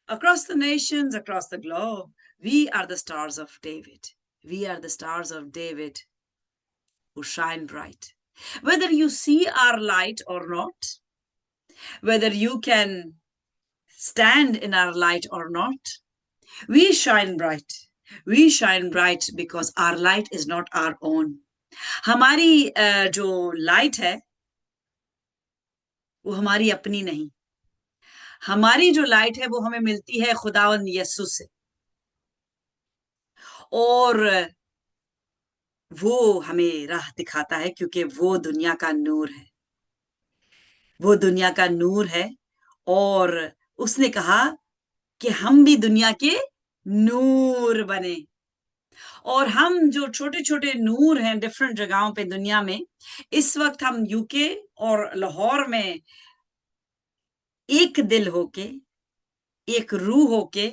Across the nations, across the globe, we are the stars of David. We are the stars of David who shine bright. Whether you see our light or not, whether you can stand in our light or not, we shine bright. We shine bright because our light is not our own. हमारी जो light है वो हमारी अपनी नहीं. हमारी जो light है वो हमें मिलती है खुदावंद यीशु से. और वो हमें राह दिखाता है क्योंकि वो दुनिया का नूर है. वो दुनिया का नूर है. और उसने कहा कि हम भी दुनिया के नूर बने. और हम जो छोटे छोटे नूर हैं डिफरेंट जगहों पे दुनिया में, इस वक्त हम यूके और लाहौर में एक दिल होके, एक रूह होके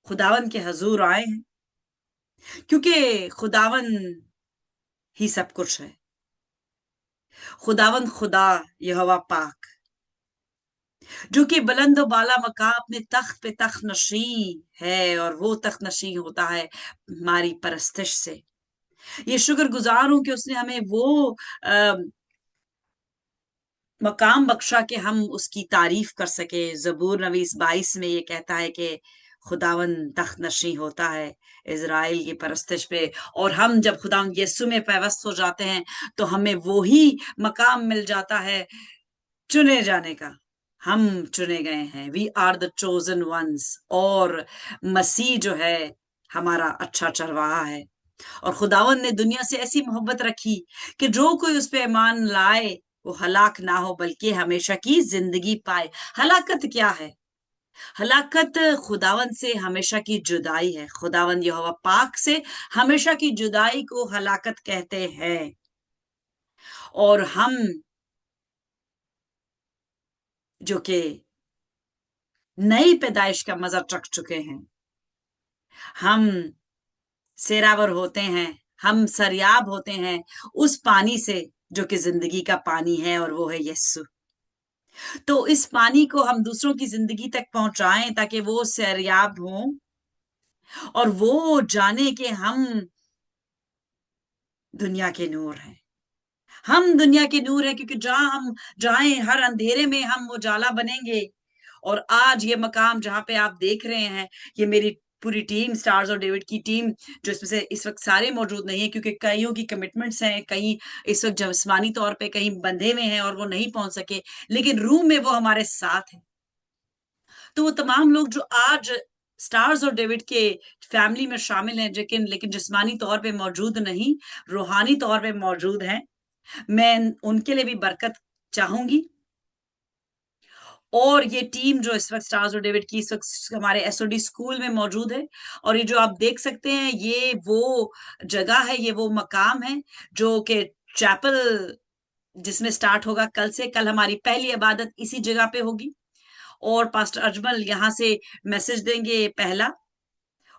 खुदावन के हजूर आए हैं, क्योंकि खुदावन ही सब कुछ है. खुदावन खुदा यहोवा पाक जो कि बुलंद बाला मकाम अपने तख्त पे तख्त नशी है, और वो तख्त नशी होता है हमारी परस्तिश से. ये शुक्रगुजार हूं कि उसने हमें वो मकाम बख्शा कि हम उसकी तारीफ कर सके. जबूर नवीस 22 में ये कहता है कि खुदावन तख्त नशी होता है इजराइल की परस्तिश पे. और हम जब खुदावन यीशु में पैवस्त हो जाते हैं तो हमें वो ही मकाम मिल जाता है चुने जाने का. हम चुने गए हैं. We are the chosen ones. और मसीह जो है हमारा अच्छा चरवाहा है. और खुदावन ने दुनिया से ऐसी मोहब्बत रखी कि जो कोई उस पे ईमान लाए वो हलाक ना हो बल्कि हमेशा की जिंदगी पाए. हलाकत क्या है? हलाकत खुदावन से हमेशा की जुदाई है. खुदावन यहोवा पाक से हमेशा की जुदाई को हलाकत कहते हैं. और हम जो कि नई पैदाइश का मजा चख चुके हैं, हम सेरावर होते हैं, हम सरयाब होते हैं उस पानी से जो कि जिंदगी का पानी है, और वो है यीशु. तो इस पानी को हम दूसरों की जिंदगी तक पहुंचाएं ताकि वो सरयाब हों और वो जाने कि हम दुनिया के नूर हैं. हम दुनिया के नूर हैं क्योंकि जहां हम जाएं हर अंधेरे में हम उजाला बनेंगे. और आज ये मकाम जहां पे आप देख रहे हैं, ये मेरी पूरी टीम, स्टार्स और डेविड की टीम, जो इसमें से इस वक्त सारे मौजूद नहीं है क्योंकि कईयों की कमिटमेंट्स हैं, कई इस वक्त जिस्मानी तौर पे कहीं बंधे हुए हैं और वो नहीं पहुंच सके, लेकिन रूम में वो हमारे साथ है. तो वो तमाम लोग जो आज स्टार्स और डेविड के फैमिली में शामिल हैं, लेकिन लेकिन जिस्मानी तौर पे मौजूद नहीं, रूहानी तौर पे मौजूद हैं, मैं उनके लिए भी बरकत चाहूंगी. और ये टीम जो इस वक्त स्टार्स और डेविड की इस वक्त हमारे एसओडी स्कूल में मौजूद है. और ये जो आप देख सकते हैं ये वो जगह है, ये वो मकाम है जो कि चैपल जिसमें स्टार्ट होगा कल से. कल हमारी पहली इबादत इसी जगह पे होगी और पास्टर अजमल यहाँ से मैसेज देंगे पहला.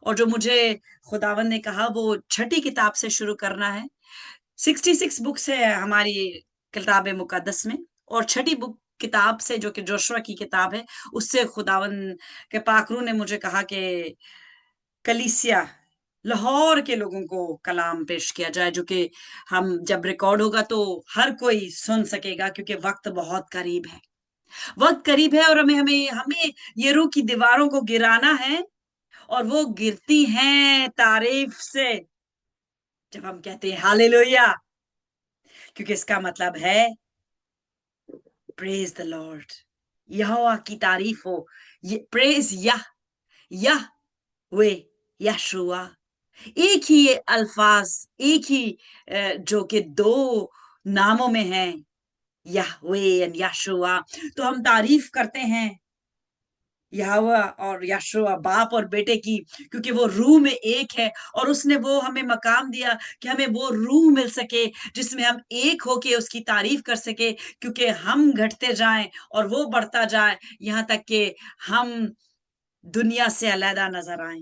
और जो मुझे खुदावन ने कहा वो छठी किताब से शुरू करना है. 66 बुक्स है हमारी किताब मुकद्दस में, और छठी बुक किताब से जो कि जोशुआ की किताब है उससे खुदावन के पाकरू ने मुझे कहा कि कलीसिया लाहौर के लोगों को कलाम पेश किया जाए, जो कि हम जब रिकॉर्ड होगा तो हर कोई सुन सकेगा क्योंकि वक्त बहुत करीब है. वक्त करीब है और हमें हमें हमें यरू की दीवारों को गिराना है. और वो गिरती हैं तारीफ से जब हम कहते हैं हालेलुया, क्योंकि इसका मतलब है प्रेज द लॉर्ड, यहोवा की तारीफ हो. ये प्रेज यह वे यशुआ, एक ही ये अल्फाज, एक ही जो कि दो नामों में है, यहवे एंड यशुआ. तो हम तारीफ करते हैं यहोवा और यशुआ बाप और बेटे की, क्योंकि वो रूह में एक है. और उसने वो हमें मकाम दिया कि हमें वो रूह मिल सके जिसमें हम एक होके उसकी तारीफ कर सके, क्योंकि हम घटते जाएं और वो बढ़ता जाए यहां तक कि हम दुनिया से अलहदा नजर आए.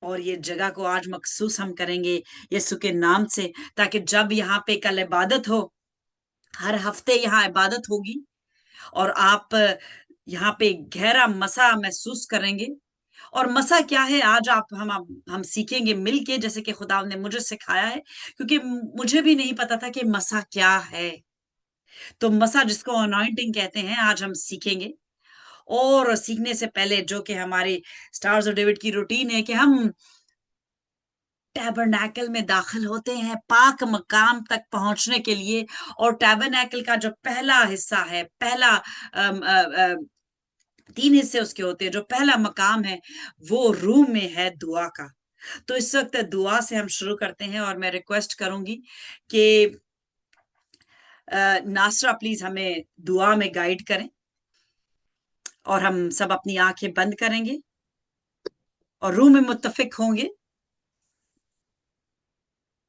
और ये जगह को आज मखसूस हम करेंगे यीशु के नाम से, ताकि जब यहाँ पे कल इबादत हो, हर हफ्ते यहाँ इबादत होगी और आप यहाँ पे गहरा मसा महसूस करेंगे। और मसा क्या है, आज आप हम सीखेंगे मिलके, जैसे कि खुदा ने मुझे सिखाया है, क्योंकि मुझे भी नहीं पता था कि मसा क्या है। तो मसा, जिसको अनॉइंटिंग कहते हैं, आज हम सीखेंगे। और सीखने से पहले, जो कि हमारी स्टार्स ऑफ डेविड की रूटीन है, कि हम टैबरनैकल में दाखिल होते हैं पाक मकाम तक पहुंचने के लिए। और टैबरनैकल का जो पहला हिस्सा है, पहला तीन हिस्से उसके होते हैं। जो पहला मकाम है वो रूम में है दुआ का। तो इस वक्त दुआ से हम शुरू करते हैं, और मैं रिक्वेस्ट करूंगी कि नासरा प्लीज हमें दुआ में गाइड करें, और हम सब अपनी आंखें बंद करेंगे और रूम में मुत्तफिक होंगे।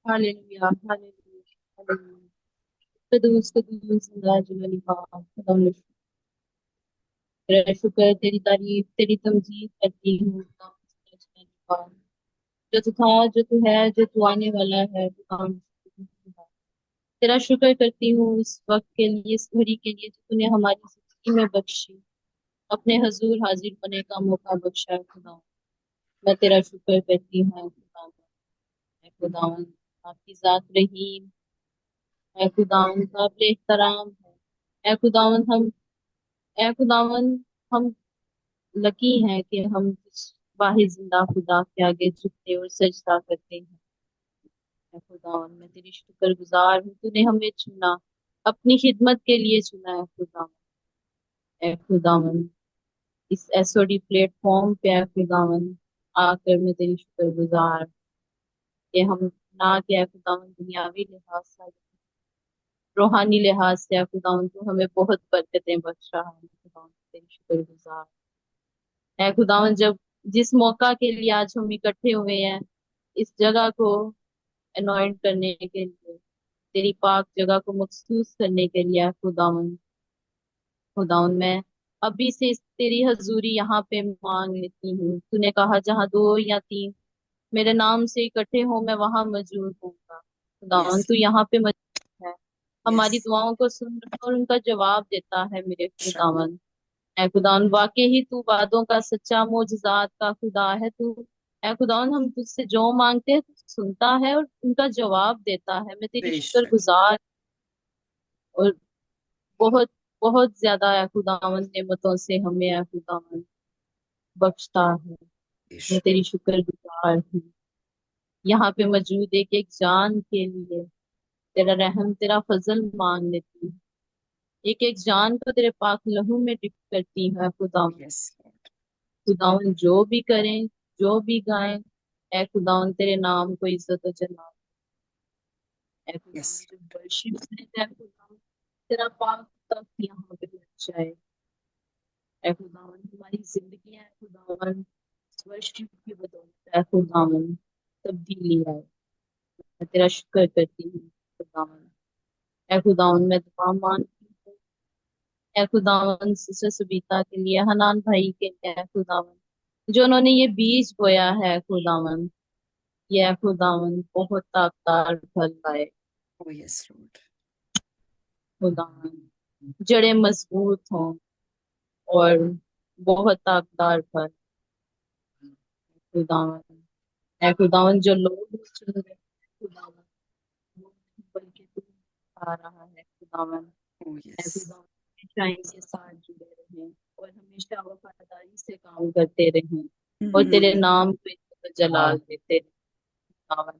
Hallelujah hallelujah hallelujah. कदूस कदूस खुदा जलाली पाक खुदा में तेरा शुक्र तेरी तारीफ तेरी तमजीद करती हूँ खुदा तेरा जलाली पाक। जो तू था जो तू है जो तू आने वाला है खुदा में शुक्र। तेरा शुक्र करती हूँ इस वक्त के लिए इस घड़ी के लिए जो तूने हमारी जिंदगी में बख्शी अपने हजूर हाजिर होने का मौका बख्शा है खुदा। मैं तेरा शुक्र करती हूँ खुदा। मैं खुदावन आपकी जात रहीम है खुदावन काबिल एहतराम है। ए खुदावन ए खुदावन हम लकी हैं कि हम इस वाहिद जिंदा खुदा के आगे झुकते और सजदा करते हैं। ए खुदावन मैं तेरी शुक्रगुजार हूँ तूने हमें चुना अपनी खिदमत के लिए चुना है खुदावन। ए खुदावन इस एसओडी प्लेटफॉर्म पे ए खुदावन आकर मैं तेरी शुक्रगुजार कि हम ना कि ए खुदावन दुनियावी लिहाज से रूहानी लिहाज से ए खुदावन तू हमें बहुत बरकतें बख्श रहा है खुदावन तेरी शुक्रगुजार। है खुदावन जब जिस मौका के लिए आज हम इकट्ठे हुए हैं इस जगह को अनॉइंट करने के लिए तेरी पाक जगह को मखसूस करने के लिए है खुदावन। खुदावन मैं अभी से तेरी हजूरी यहाँ पे मांग लेती हूँ तूने कहा जहाँ दो या तीन मेरे नाम से इकट्ठे हो मैं वहां मौजूद होऊंगा। यस, खुदावन तू यहाँ पे मौजूद है यस, हमारी दुआओं को सुन रहा है और उनका जवाब देता है मेरे खुदावन। ऐ खुदावन वाकई ही तू वादों का सच्चा मोजज़ात का खुदा है तू। ऐ खुदावन हम तुझसे जो मांगते हैं तू सुनता है और उनका जवाब देता है। मैं तेरी बेशक, शुक्रगुजार और बहुत बहुत ज्यादा ऐ खुदावन नेमतों से हमें ऐ खुदावन बख्शता है। मैं बेशक। तेरी शुक्रगुजार हूँ यहाँ पे मौजूद एक एक जान के लिए तेरा रहम तेरा फजल मांग लेती हूँ। एक एक जान को तेरे पाक लहू में डिप करती है खुदावन। Yes Lord. खुदावन जो भी करें जो भी गाएं ऐ खुदावन तेरे नाम को इज्जत और जलाल। ऐ यस खुदावन जब लॉर्ड। वर्शिप में ऐ खुदावन तेरा पाक तक यहाँ पे लग जाए। ऐ खुदावन हमारी जिंदगी है खुदावन वर्शिप की बदौलत ऐ खुदावन तब्दीली आए। मैं तेरा शुक्र करती हूँ खुदावन। ऐ खुदावन मैं दुआ मांगती हूँ ऐ खुदावन सिस्टर सुबीता के लिए हनान भाई के लिए ऐ खुदावन जो उन्होंने ये बीज बोया है खुदावन ये खुदावन बहुत ताकतवर फल लाए। ओ यस लॉर्ड। खुदावन जड़ें मजबूत हों और बहुत ताकतवर फल खुदावन। ऐ खुदावन जो लोग चुन रहे हैं खुदावन वो नहीं बल्कि तू आ रहा है खुदावन। ओ ऐ यस। खुदावन हमेशा इनके साथ जुड़े रहें और हमेशा वफादारी से काम करते रहें और तेरे नाम पे जलाल देते रहें खुदावन।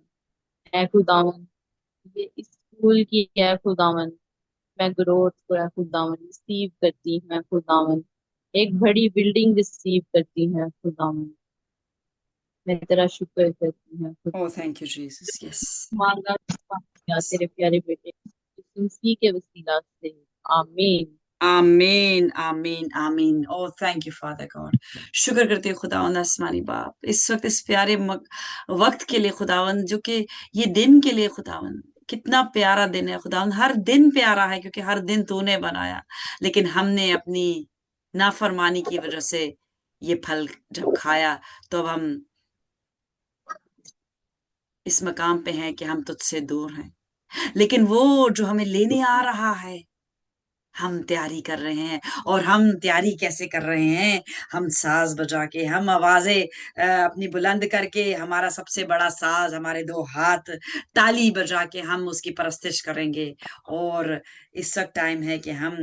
ऐ खुदावन ये स्कूल की है खुदावन मैं ग्रोथ को है खुदावन रिसीव करती है खुदावन एक बड़ी बिल्डिंग रिसीव करती है खुदावन। मैं तेरा शुक्र करती हूँ ओ खुदावन। Thank you Jesus. यस, मांगा या तेरे प्यारे बेटे उसी के वसीला से आमीन। आमीन, आमीन, आमीन। ओ थैंक यू फादर गॉड। शुक्र करती हूँ खुदावंद आसमानी बाप, इस वक्त इस प्यारे वक्त के लिए खुदावंद, जो कि ये दिन के लिए खुदावंद, कितना प्यारा दिन है खुदावंद। हर दिन प्यारा है, क्योंकि हर दिन तूने बनाया, लेकिन हमने अपनी नाफरमानी की वजह से ये फल जब खाया, तो अब हम इस मकाम पे हैं कि हम तुझसे दूर हैं। लेकिन वो जो हमें लेने आ रहा है, हम तैयारी कर रहे हैं। और हम तैयारी कैसे कर रहे हैं? हम साज बजा के, हम आवाजें अपनी बुलंद करके, हमारा सबसे बड़ा साज हमारे दो हाथ, ताली बजा के हम उसकी परस्तिश करेंगे। और इस वक्त टाइम है कि हम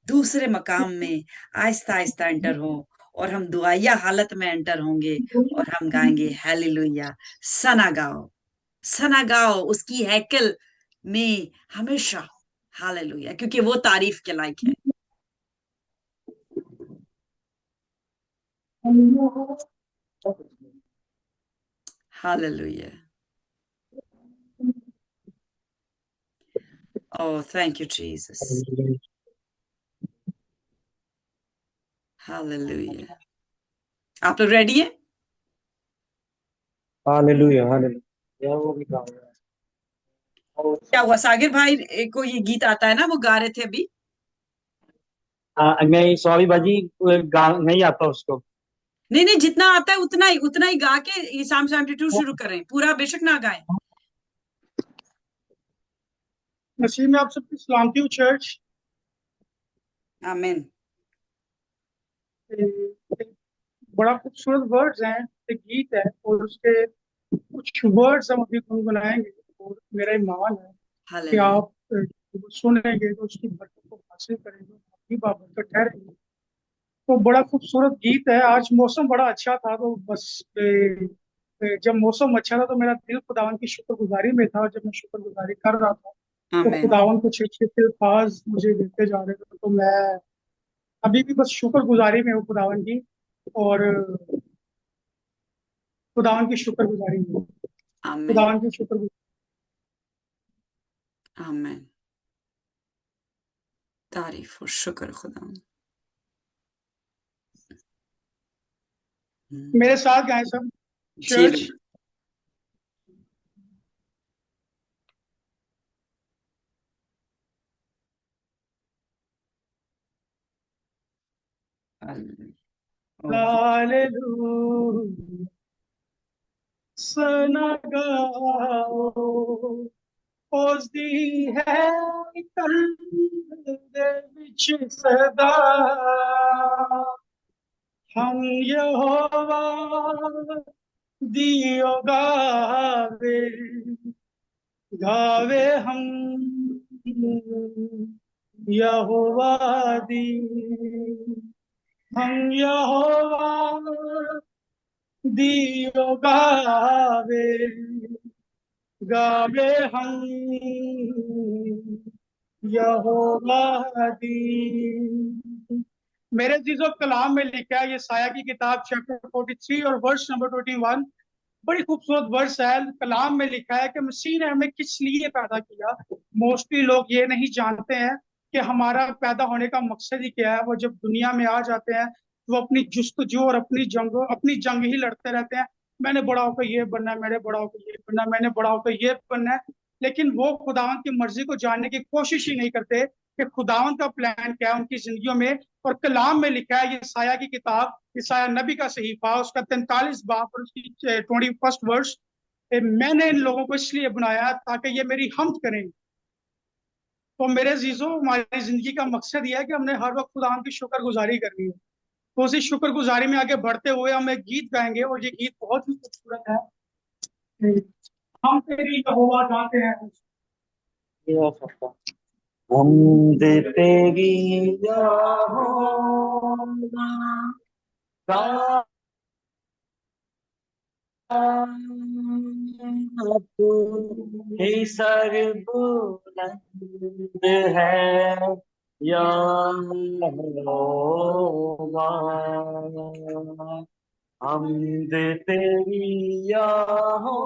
दूसरे मकाम में आहिस्ता आहिस्ता एंटर हों, और हम दुआया हालत में एंटर होंगे, और हम गाएंगे हालेलुया। सना गाओ, सना गाओ उसकी हैकल में हमेशा, हालेलुया, क्योंकि वो तारीफ के लायक है। Hallelujah. Oh thank you Jesus. Hallelujah. आप लोग रेडी हैं? Hallelujah hallelujah. वो भी गा रहा क्या हुआ, सागिर भाई को ये गीत आता है ना, वो गा रहे थे अभी? है। नहीं सॉरी बाजी, गा नहीं आता उसको। नहीं नहीं, जितना आता है उतना ही गा के ये साम 72 शुरू करें, पूरा बेशक ना गाएं। मसीह में आप सबकी सलामती हो चर्च। आमीन। बड़ा खूबसूरत वर्ड्स हैं, एक गीत है और उसके कुछ वर्ड्स हम अभी गुनगुनाएंगे। और मेरा ईमान है कि हालेलुया। आप वो सुनेंगे तो उसकी बरकत को हासिल करेंगे, आपकी बाबत ठहरेंगे। तो बड़ा खूबसूरत गीत है। आज मौसम बड़ा अच्छा था, तो बस जब मौसम अच्छा था तो मेरा दिल खुदावन की शुक्रगुजारी में था। और जब मैं शुक्रगुजारी कर रहा था तो आमीन। खुदावन कुछ अच्छे अच्छे अल्फाज मुझे देते जा रहे थे, तो मैं अभी भी बस शुक्रगुजारी में हूँ खुदावन की। और खुदावन की शुक्रगुजारी में हूँ। आमीन। खुदावन की शुक्रगुजारी। आमीन। तारीफ और शुक्र खुदा। मेरे साथ गाएं सब जी चर्च। बिल्कुल। हालेलुया। ओह, हालेलुया सना गाओ उसदी है कल दे विच सदा। हम यहोवा दियो गावे गावे हम यहोवा दी। हम यहोवा दियो गावे गावे हम यहोवा दी। मेरे जीजो कलाम में लिखा है, ये साया की किताब चैप्टर 43 और वर्स नंबर 21, बड़ी खूबसूरत वर्स है। कलाम में लिखा है कि मसीह ने हमें किस लिए पैदा किया। मोस्टली लोग ये नहीं जानते हैं कि हमारा पैदा होने का मकसद ही क्या है। वो जब दुनिया में आ जाते हैं तो वो अपनी जुस्तजू और अपनी जंग ही लड़ते रहते हैं। मैंने बड़ा होकर ये बनना है, मैंने बड़ा होकर ये बनना है, मैंने बड़ा होकर ये बनना है। लेकिन वो खुदावंत की मर्जी को जानने की कोशिश ही नहीं करते कि खुदावंत का प्लान क्या है उनकी जिंदगियों में। और कलाम में लिखा है, ये साया की किताब, ईसाया नबी का सहीफा, उसका 43 बाब और उसकी 21 वर्ष, मैंने इन लोगों को इसलिए बनाया ताकि ये मेरी हमद करें। तो मेरे जीजो, हमारी जिंदगी का मकसद यह है कि हमने हर वक्त खुदा की शुक्रगुजारी करनी है। तो उसी शुक्रगुजारी में आगे बढ़ते हुए हम एक गीत गाएंगे, और ये गीत बहुत ही खूबसूरत है। हम तेरी यहोवा गाते हैं। ये हो सकता। हम दे तेरी यहोवा का तू ही सर्वबुलंद है यहोवा। हम दे तेरी यहोवा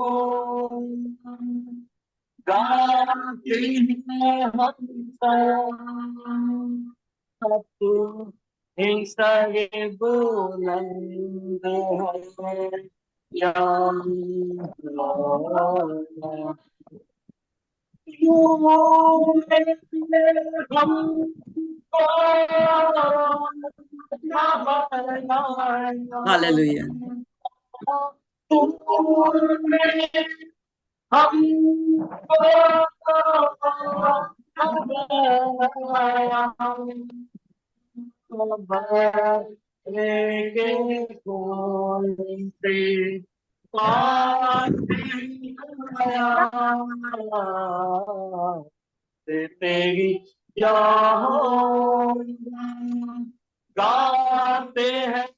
गाते हैं हम सब सारे बुलंद है या अल्लाह। हालेलुया। हमको के कौन से पास आया से तेरी याद गाते हैं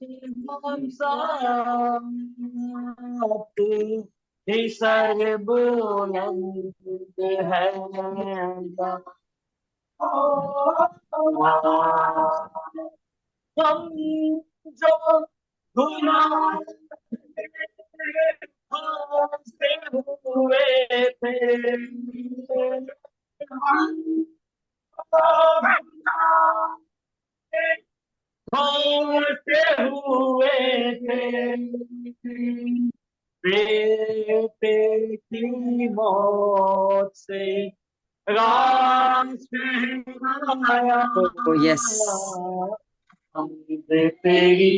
हम सब तू ही सर्वबुलंद है हम जो गुनाह से हुए थे से हुए थे बेटे की मौत से राम से आया Oh, yes. हम तेरी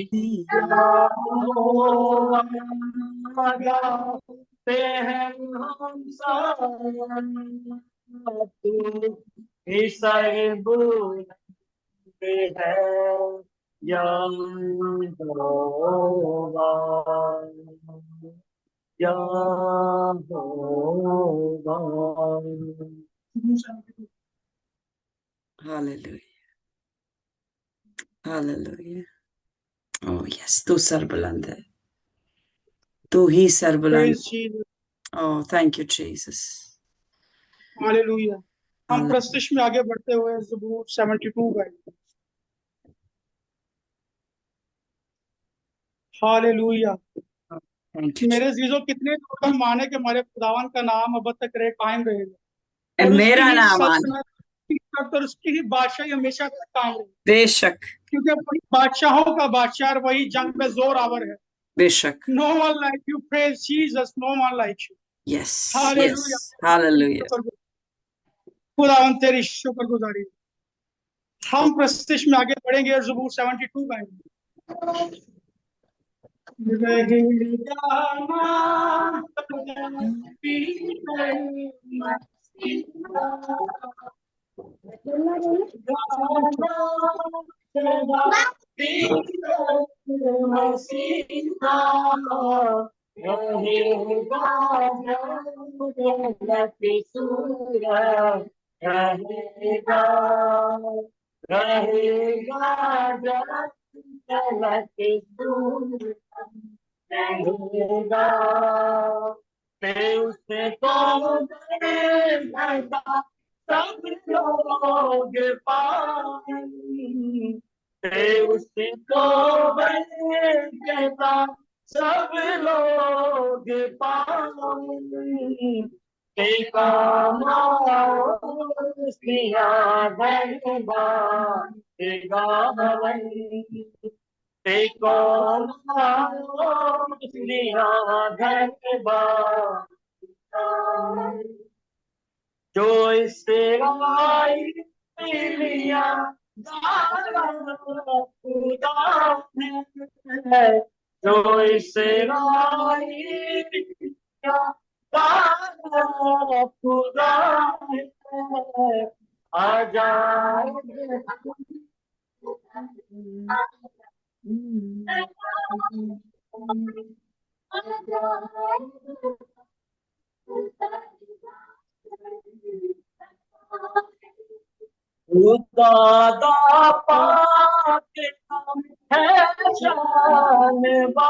गाते हैं हम सब तू ही सर्वबुलंद है यहोवा Hallelujah. Hallelujah. Oh, yes. तू सरबुलंद है, तू ही सरबुलंद। Praise Jesus. Oh, thank you, Jesus. Hallelujah. हम Hallelujah. प्रस्तुति में आगे बढ़ते हुए ज़बूर 72 गाएंगे। हालेलुया। Thank you, मेरे Jesus. जीजो कितने लोग माने कि हमारे खुदावन का नाम अब तक रहे कायम रहेगा And और उसकी मेरा ही नाम आने, सल्तनत और उसकी ही बादशाही हमेशा तक कायम रहेगी, बेशक क्योंकि वही बादशाहों का बादशाह और वही जंग में जोर आवर है। बेशक। No one like you, praise Jesus, no one like you. Yes, hallelujah. yes. Hallelujah. खुदावन तेरी शुक्रगुजारी। हम प्रस्तुति में आगे बढ़ेंगे और ज़बूर 72 गाएंगे। रहेगा उसे तो सब लोग पाएंगे उसे तो बनेगा सब लोग पाएंगे जो इससे आई लिया खुदा है जो इससे आई लिया खुदा है आ जाए खुदा पाक है जानबान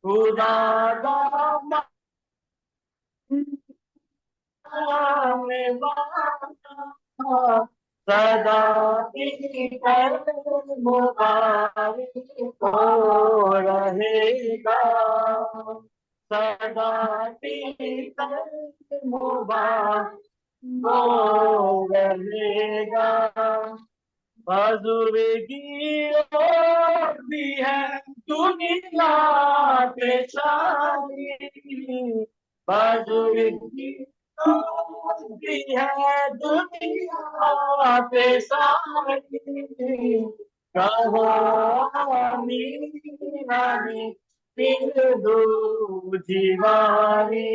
खुदा सदा की मुबारक हो रहेगा सदा की मुबारक हो रहेगा बुजुर्गी भी है दुनिया के सारी बुजुर्गी भी है दुनिया पे सारी कहो आमीन फिर दो जीवारी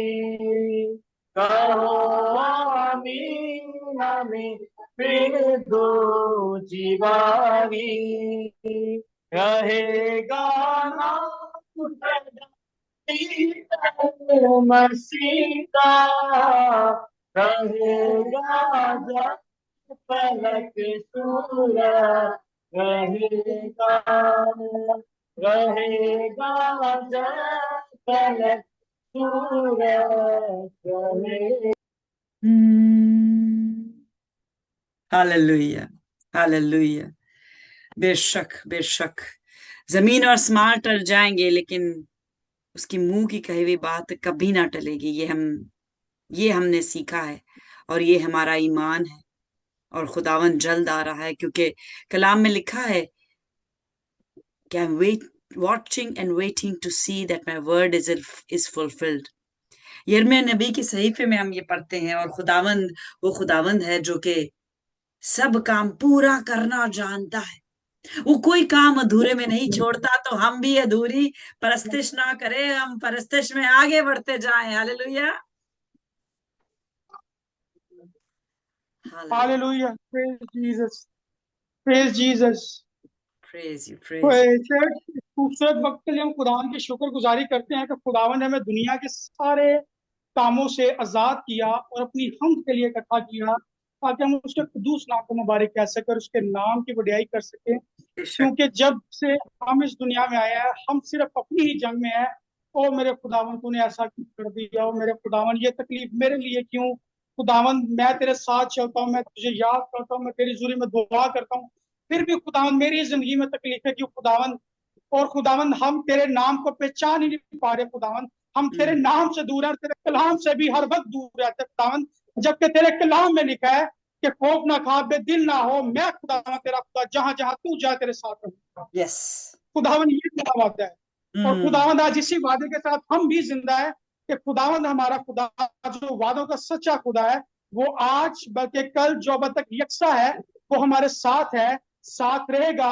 कहो आमीन आमीन, फिर दो जीवारी रहेगा नाम मसीह का, रहेगा जब पलक सूरज, रहेगा रहेगा जब पलक सूरज रहे। Hallelujah, hallelujah. बेशक बेशक जमीन और आसमान टल जाएंगे, लेकिन उसकी मुंह की कही हुई बात कभी ना टलेगी। ये हमने सीखा है और ये हमारा ईमान है। और खुदावन जल्द आ रहा है, क्योंकि कलाम में लिखा है कि I am watching and waiting to see that my word is fulfilled। यिर्मयाह नबी के सहीफे में हम ये पढ़ते हैं, और खुदावंद वो खुदावंद है जो कि सब काम पूरा करना जानता है। वो कोई काम अधूरे में नहीं छोड़ता। तो हम भी अधूरी परस्तिश ना करें, हम परस्तिश में आगे बढ़ते जाएं। Hallelujah, hallelujah. Hallelujah, praise Jesus, praise Jesus. Praise you, तो प्रेज। ऐसे खूबसूरत वक्त के लिए हम खुदावन की शुक्रगुजारी करते हैं कि खुदावन ने हमें दुनिया के सारे कामों से आजाद किया और अपनी हमद के लिए इकट्ठा किया, ताकि हम उसके कुदूस नाम को मुबारक कह सकें और उसके नाम की वडियाई कर सकें। बेशक, क्योंकि जब से हम इस दुनिया में आए हैं, हम सिर्फ अपनी ही जंग में है। ओ मेरे खुदावन, तूने ऐसा क्यों कर दिया? ओ मेरे खुदावन, ये तकलीफ मेरे लिए क्यों? खुदावन, मैं तेरे साथ चलता हूँ, मैं तुझे याद करता हूँ, मैं तेरी जुरी में दुआ करता हूँ, फिर भी खुदावन मेरी जिंदगी में तकलीफ है क्यों खुदावन? और खुदावन, हम तेरे नाम को पहचान ही नहीं पा रहे खुदावन। हम तेरे नाम से दूर है, तेरे कलाम से भी हर वक्त दूर रहते खुदावन, जबकि तेरे कलाम में लिखा है कि खौफ ना खा, बेदिल ना हो, मैं खुदावन तेरा खुदा, जहां जहां तू जाए तेरे साथ रहूंगा। यस। खुदावन ये तेरा वादा है। और खुदावन आज इसी वादे के साथ हम भी जिंदा है कि खुदावन हमारा खुदा जो वादों का सच्चा खुदा है, वो आज बल्कि कल जो अब तक यकसा है, वो हमारे साथ है, साथ रहेगा,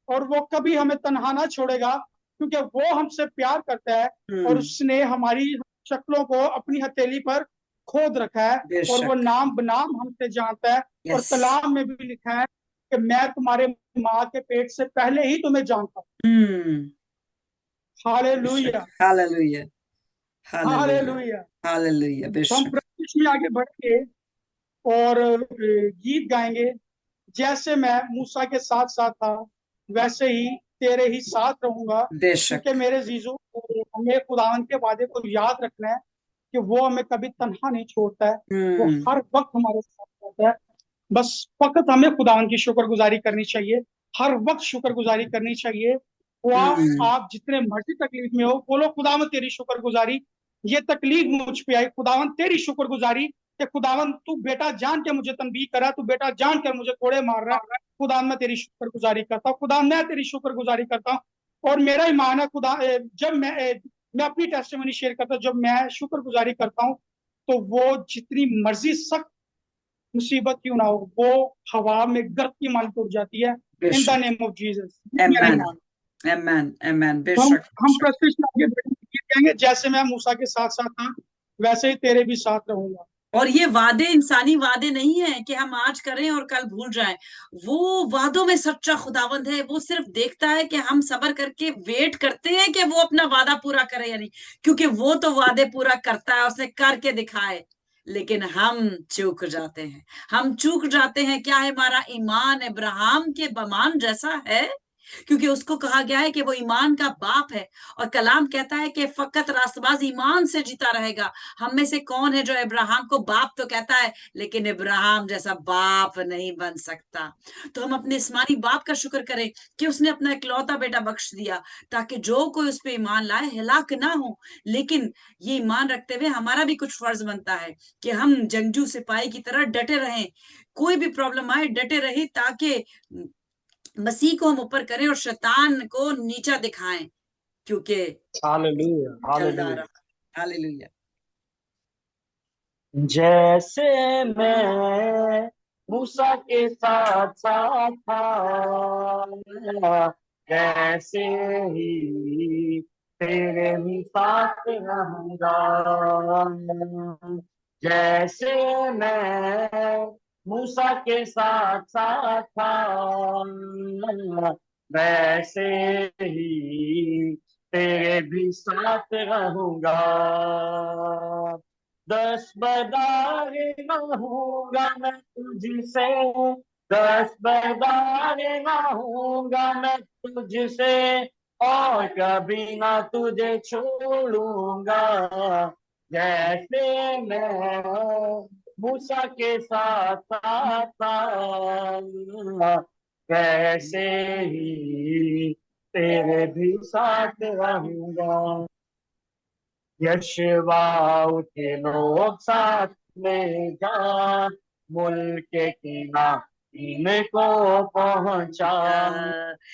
और वो कभी हमें तनहा ना छोड़ेगा, क्योंकि वो हमसे प्यार करता है और उसने हमारी शक्लों को अपनी हथेली पर खोद रखा है, और वो बेशक, नाम बनाम हमसे जानता है। और यस। कलाम में भी लिखा है कि मैं तुम्हारे माँ के पेट से पहले ही तुम्हें जानता हूँ। Hallelujah, hallelujah, hallelujah, hallelujah. Hallelujah. तो हम बेशक, प्रभु में आगे बढ़ेंगे और गीत गाएंगे। जैसे मैं मूसा के साथ साथ था, वैसे ही तेरे ही साथ रहूंगा। क्योंकि बेशक। मेरे जीजो, हमें खुदावन के वादे को याद रखना है कि वो हमें कभी तन्हा नहीं छोड़ता है, वो हर वक्त हमारे साथ रहता है। बस फकत हमें खुदावन की शुक्रगुजारी करनी चाहिए, हर वक्त शुक्रगुजारी करनी चाहिए। वो आप जितने मर्जी तकलीफ में हो, बोलो खुदावन तेरी शुक्रगुजारी, ये तकलीफ मुझ पे आई, खुदावन तेरी शुक्रगुजारी कि खुदावन तू बेटा जान के मुझे तनबीह करा, तू बेटा जान कर मुझे कोड़े मार रहा है। खुदा मैं तेरी शुक्रगुजारी करता हूँ, खुदा मैं तेरी शुक्रगुजारी करता हूँ। और मेरा ईमान है खुदा, जब मैं अपनी टेस्टिमनी शेयर करता हूँ, जब मैं शुक्रगुजारी करता हूँ, तो वो जितनी मर्जी सख्त मुसीबत क्यों ना हो, वो हवा में गर्द की माली उड़ जाती है। इन द बेशक। नेम ऑफ जीसस, मेरा आमेन, ईमान। आमेन, आमेन। तो हम बेशक, हम बेशक। प्रस्तुत में आगे बढ़ेंगे, जैसे मैं मूसा के साथ साथ था, वैसे ही तेरे भी साथ रहूंगा। और ये वादे इंसानी वादे नहीं है कि हम आज करें और कल भूल जाएं। वो वादों में सच्चा खुदावंद है। वो सिर्फ देखता है कि हम सब्र करके वेट करते हैं कि वो अपना वादा पूरा करे या नहीं, क्योंकि वो तो वादे पूरा करता है, उसने करके दिखाए। लेकिन हम चूक जाते हैं, हम चूक जाते हैं। क्या है? हमारा ईमान अब्राहम के बमान जैसा है, क्योंकि उसको कहा गया है कि वो ईमान का बाप है। और कलाम कहता है कि फकत रास्तबाज ईमान से जीता रहेगा। हम में से कौन है जो अब्राहम को बाप तो कहता है, लेकिन अब्राहम जैसा बाप नहीं बन सकता। तो हम अपने इस्मानी बाप का शुक्र करें कि उसने अपना इकलौता बेटा बख्श दिया, ताकि जो कोई उस पर ईमान लाए हिलाक ना हो। लेकिन ये ईमान रखते हुए हमारा भी कुछ फर्ज बनता है कि हम जंगजू सिपाही की तरह डटे रहें। कोई भी प्रॉब्लम आए डटे रहे, ताकि मसीह को हम ऊपर करें और शैतान को नीचा दिखाएं, क्योंकि हालेलुया, जल्द आ हालेलुया। रहा। हालेलुया। जैसे मैं मूसा के साथ साथ था, वैसे ही तेरे भी साथ रहूंगा। जैसे मैं मूसा के साथ साथ था, वैसे ही तेरे भी साथ रहूंगा। दस बदार रहूंगा मैं तुझसे, दस बदार रहूंगा मैं तुझसे, और कभी ना तुझे छोड़ूंगा। जैसे मैं मूसा के साथ साथ था, वैसे ही तेरे भी साथ रहूंगा। यशवा के लोग साथ ले जा, मुल्क किना इनको पहुंचा।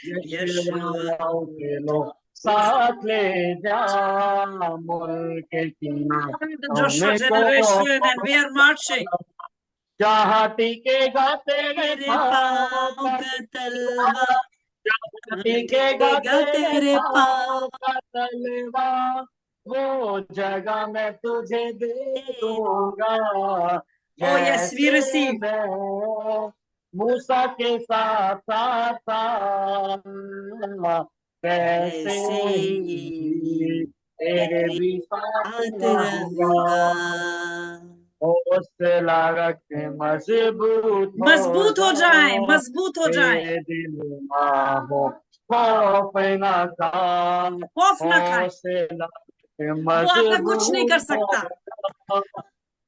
यशवा यशवा के लोग साथ ले जा, मुल्क किना the Joshua इनको generation and we are marching. पहुंचा। जहाँ टिकेगा तेरे तेरे पाँव पाँव का का तलवा, जहाँ टिकेगा टिकेगा तेरे तेरे पाँव पाँव का तलवा, वो जगह मैं तुझे दे दूंगा। Oh yes, we जैसे receive. मैं मूसा के साथ साथ था, वैसे ऐसे ही ही तेरे तेरे भी साथ साथ रहूंगा। रहूंगा। हौसला रख मजबूत हो मजबूत हो जाएं, जाओ, मजबूत हो जाएं, तेरे दिल ना हो खौफ न खान। खौफ ना खाएं। हौसला रख वो आपका कुछ नहीं कर मजबूत हो सकता। जाओ,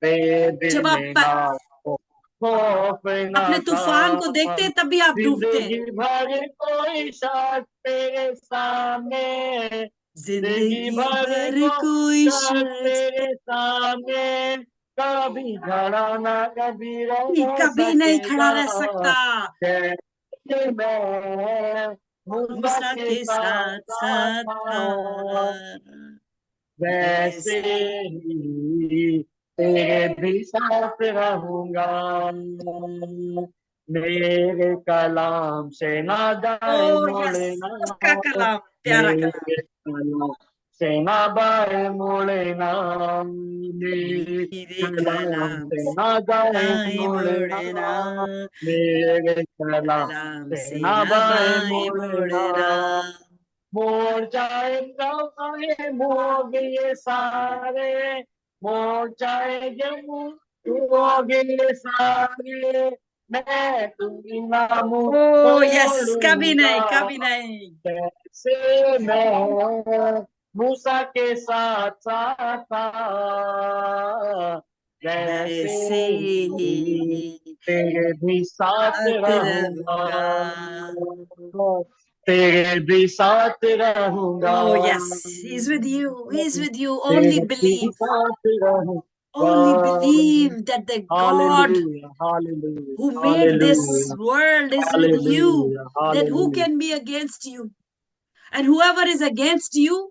तेरे दिल जब में ना हो खौफ न अपने तूफान को देखते खान। हैं तब भी आप डूबते हैं। जिंदगी भर कोई शक तेरे सामने, जिंदगी जिंदगी भर भर को कोई शक शख्स तेरे सामने, कभी खड़ा ना कभी रह कभी नहीं खड़ा सकेगा। रह सकता। जैसे मैं मूसा मूसा के के साथ साथ साथ साथ था, था, वैसे वैसे ही तेरे भी साथ रहूंगा। मेरे कलाम से ना ओ जाए यस, मुड़े ना, उसका कलाम, प्यारा कलाम। मेरे कलाम से ना बाए मुड़े ना, मेरे मेरे कलाम कलाम से से ना जाए दाएं मुड़े ना, मुड़ना, मेरे कलाम कलाम से से ना न बाए बाएं मुड़े ना। मुड़ना। मोर जाए गवाए मोग ये सारे, मोर जाए जमू मोग ये सारे, मैं तुम्हें ना मुंह ओ यस, कभी मोड़ूंगा। नहीं, कभी नहीं। कैसे मैं मूसा के साथ साथ था, वैसे वैसे ही ही तेरे भी साथ साथ रहूंगा। रहूंगा। तेरे भी साथ रहूंगा। Oh yes, he's with you. He's with you. तेरे Only भी believe. साथ रहूंगा। Only believe that the God hallelujah hallelujah who made this hallelujah world is with you. Hallelujah Then who hallelujah. can be against you? And whoever is against you,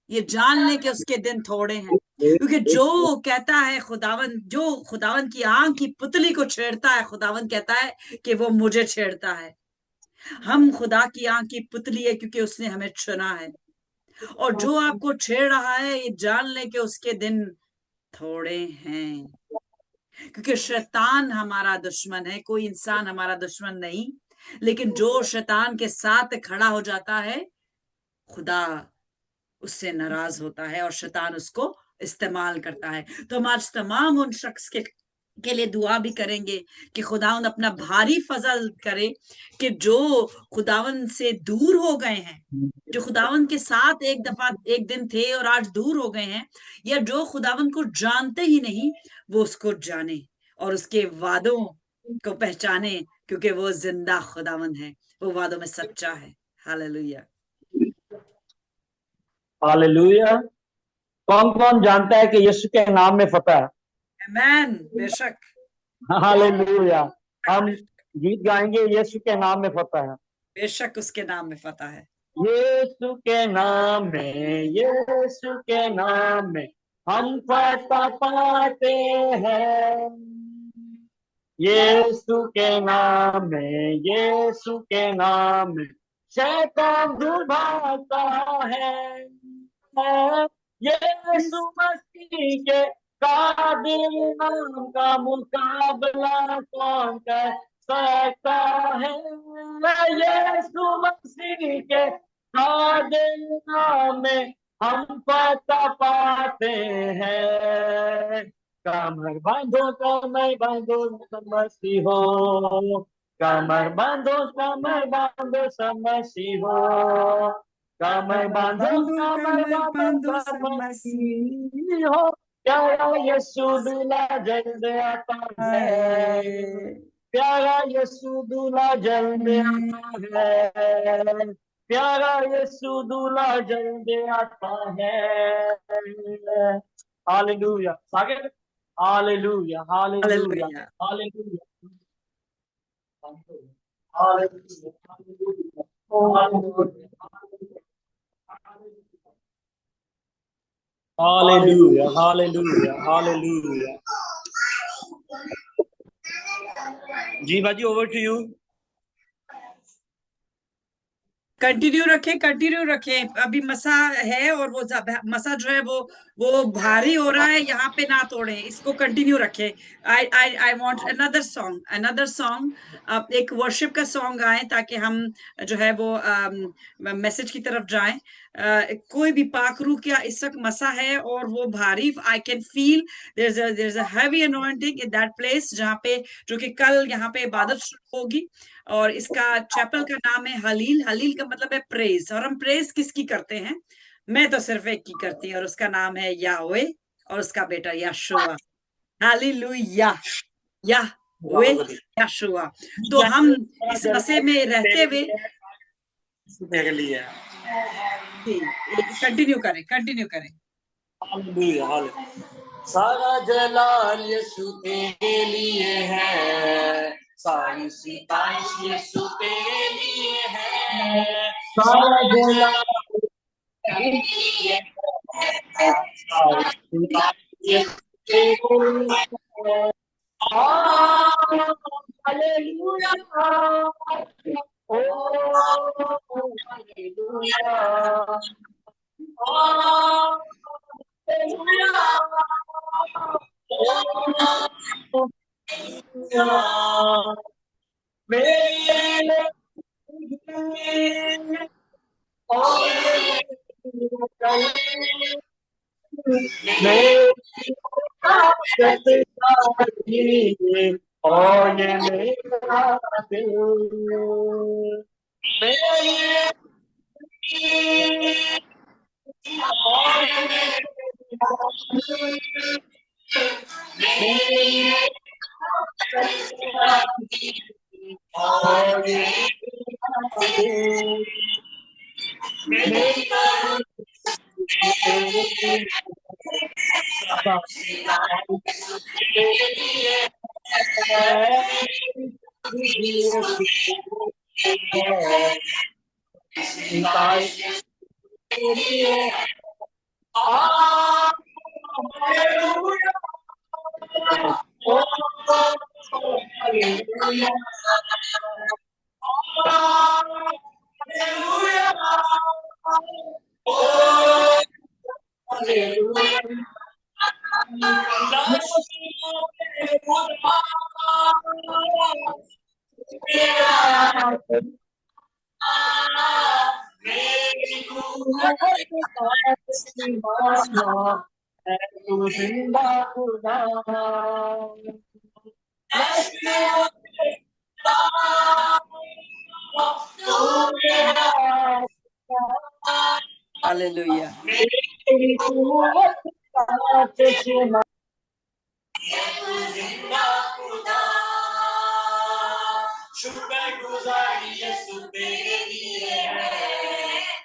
ये जान ले कि उसके दिन थोड़े हैं। क्योंकि जो कहता है खुदावन, जो खुदावन की आंख की पुतली को छेड़ता है, खुदावन कहता है कि वो मुझे छेड़ता है। हम खुदा की आंख की पुतली है क्योंकि उसने हमें चुना है। और जो आपको छेड़ रहा है, ये जान ले कि उसके दिन थोड़े हैं। क्योंकि शैतान हमारा दुश्मन है, कोई इंसान हमारा दुश्मन नहीं। लेकिन जो शैतान के साथ खड़ा हो जाता है, खुदा उससे नाराज होता है और शैतान उसको इस्तेमाल करता है। तो हम आज तमाम उन शख्स के लिए दुआ भी करेंगे कि खुदावंद अपना भारी फजल करे कि जो खुदावन से दूर हो गए हैं, जो खुदावन के साथ एक दफा एक दिन थे और आज दूर हो गए हैं, या जो खुदावन को जानते ही नहीं, वो उसको जाने और उसके वादों को पहचाने, क्योंकि वो जिंदा खुदावन है, वो वादों में सच्चा है। हालेलुया। हालेलुया। कौन कौन जानता है कि यीशु के नाम में फतह है? आमेन। बेशक, हालेलुया। हम गीत गाएंगे, यीशु के नाम में फतह है। बेशक उसके नाम में फतह है। यीशु के नाम में, यीशु के नाम में हम फतह पाते हैं। यीशु के नाम में, यीशु के नाम में शैतान दूर भागता है। यीशु मसीह के कादिर नाम का मुकाबला कौन कर सकता है? यीशु मसीह के कादिर नाम में हम पता पाते हैं। कमर बांधो समसी हो, कमर बांधो समसी हो, कमर बांधो समसी हो। प्यारा यीशु दूल्हा जल्द आता है, प्यारा यीशु दूल्हा जल्द आता है, प्यारा यीशु दूल्हा जल्द आता है। हालेलुया। आगे hallelujah hallelujah hallelujah. Hallelujah hallelujah hallelujah hallelujah hallelujah. जी बाजी, ओवर टू यू। कंटिन्यू रखें। अभी मसा है और वो मसा जो है वो भारी हो रहा है, यहाँ पे ना तोड़े, इसको कंटिन्यू रखें। I want another song. आप एक वर्शिप का सॉन्ग गाएं ताकि हम जो है वो मैसेज की तरफ जाएं। कोई भी पाकरू क्या इस वक्त मसा है और वो भारी, I can feel there is a heavy anointing in that place, जहाँ पे जो कि कल यहाँ पे इबादत शुरू होगी। और इसका चैपल का नाम है हलील का मतलब है प्रेज। और हम प्रेज किसकी करते हैं? मैं तो सिर्फ एक की करती हूँ, और उसका नाम है याह्वे और उसका बेटा यशुआ। हालेलुया, याह्वे, यशुआ। तो हम इस मसीह में रहते हुए मेरे लिए कंटिन्यू करें। Hallelujah hallelujah. सारा जलाल यीशु तेरे लिए है, सारी सिताइश यीशु तेरे लिए है, सारा जलाल तेरे लिए है, सारी सिताइश यीशु तेरे लिए है। हालेलुया, ओ हालेलुया, और ये मेरा दिल हालेलुया। शुक्रगुजारी यीशु तेरे लिए है,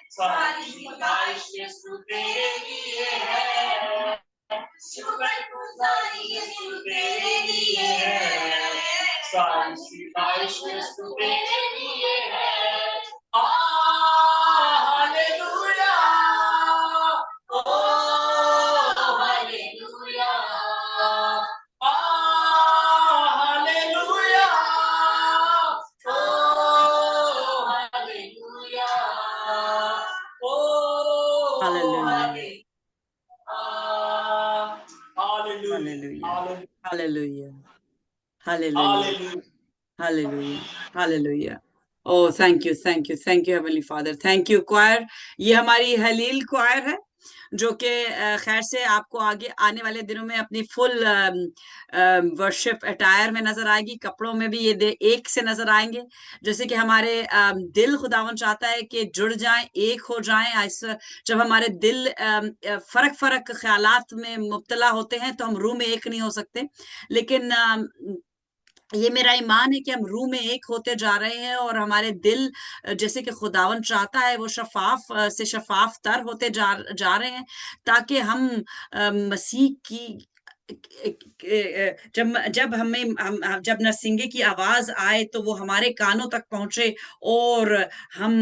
सारी सिताइश यीशु तेरे लिए है, शुक्रगुजारी यीशु तेरे लिए है, सारी सिताइश यीशु तेरे लिए है। Hallelujah, oh hallelujah, hallelujah, oh hallelujah, oh hallelujah. Hallelujah, hallelujah, hallelujah, hallelujah, hallelujah. Oh, thank you, thank you, thank you heavenly father, thank you choir. ये हमारी हलील क्वायर है जो कि खैर से आपको आगे आने वाले दिनों में अपनी फुल वर्शिप अटायर में नजर आएगी, कपड़ों में भी ये एक से नजर आएंगे। जैसे कि हमारे दिल खुदावन चाहता है कि जुड़ जाएं, एक हो जाएं। जब हमारे दिल फर्क फर्क ख्यालात में मुब्तला होते हैं तो हम रूह में एक नहीं हो सकते, लेकिन ये मेरा ईमान है कि हम रूह में एक होते जा रहे हैं और हमारे दिल जैसे कि खुदावन चाहता है वो शफाफ से शफाफ तर होते जा रहे हैं, ताकि हम मसीह की जब जब जब नरसिंगे की आवाज आए तो वो हमारे कानों तक पहुंचे और हम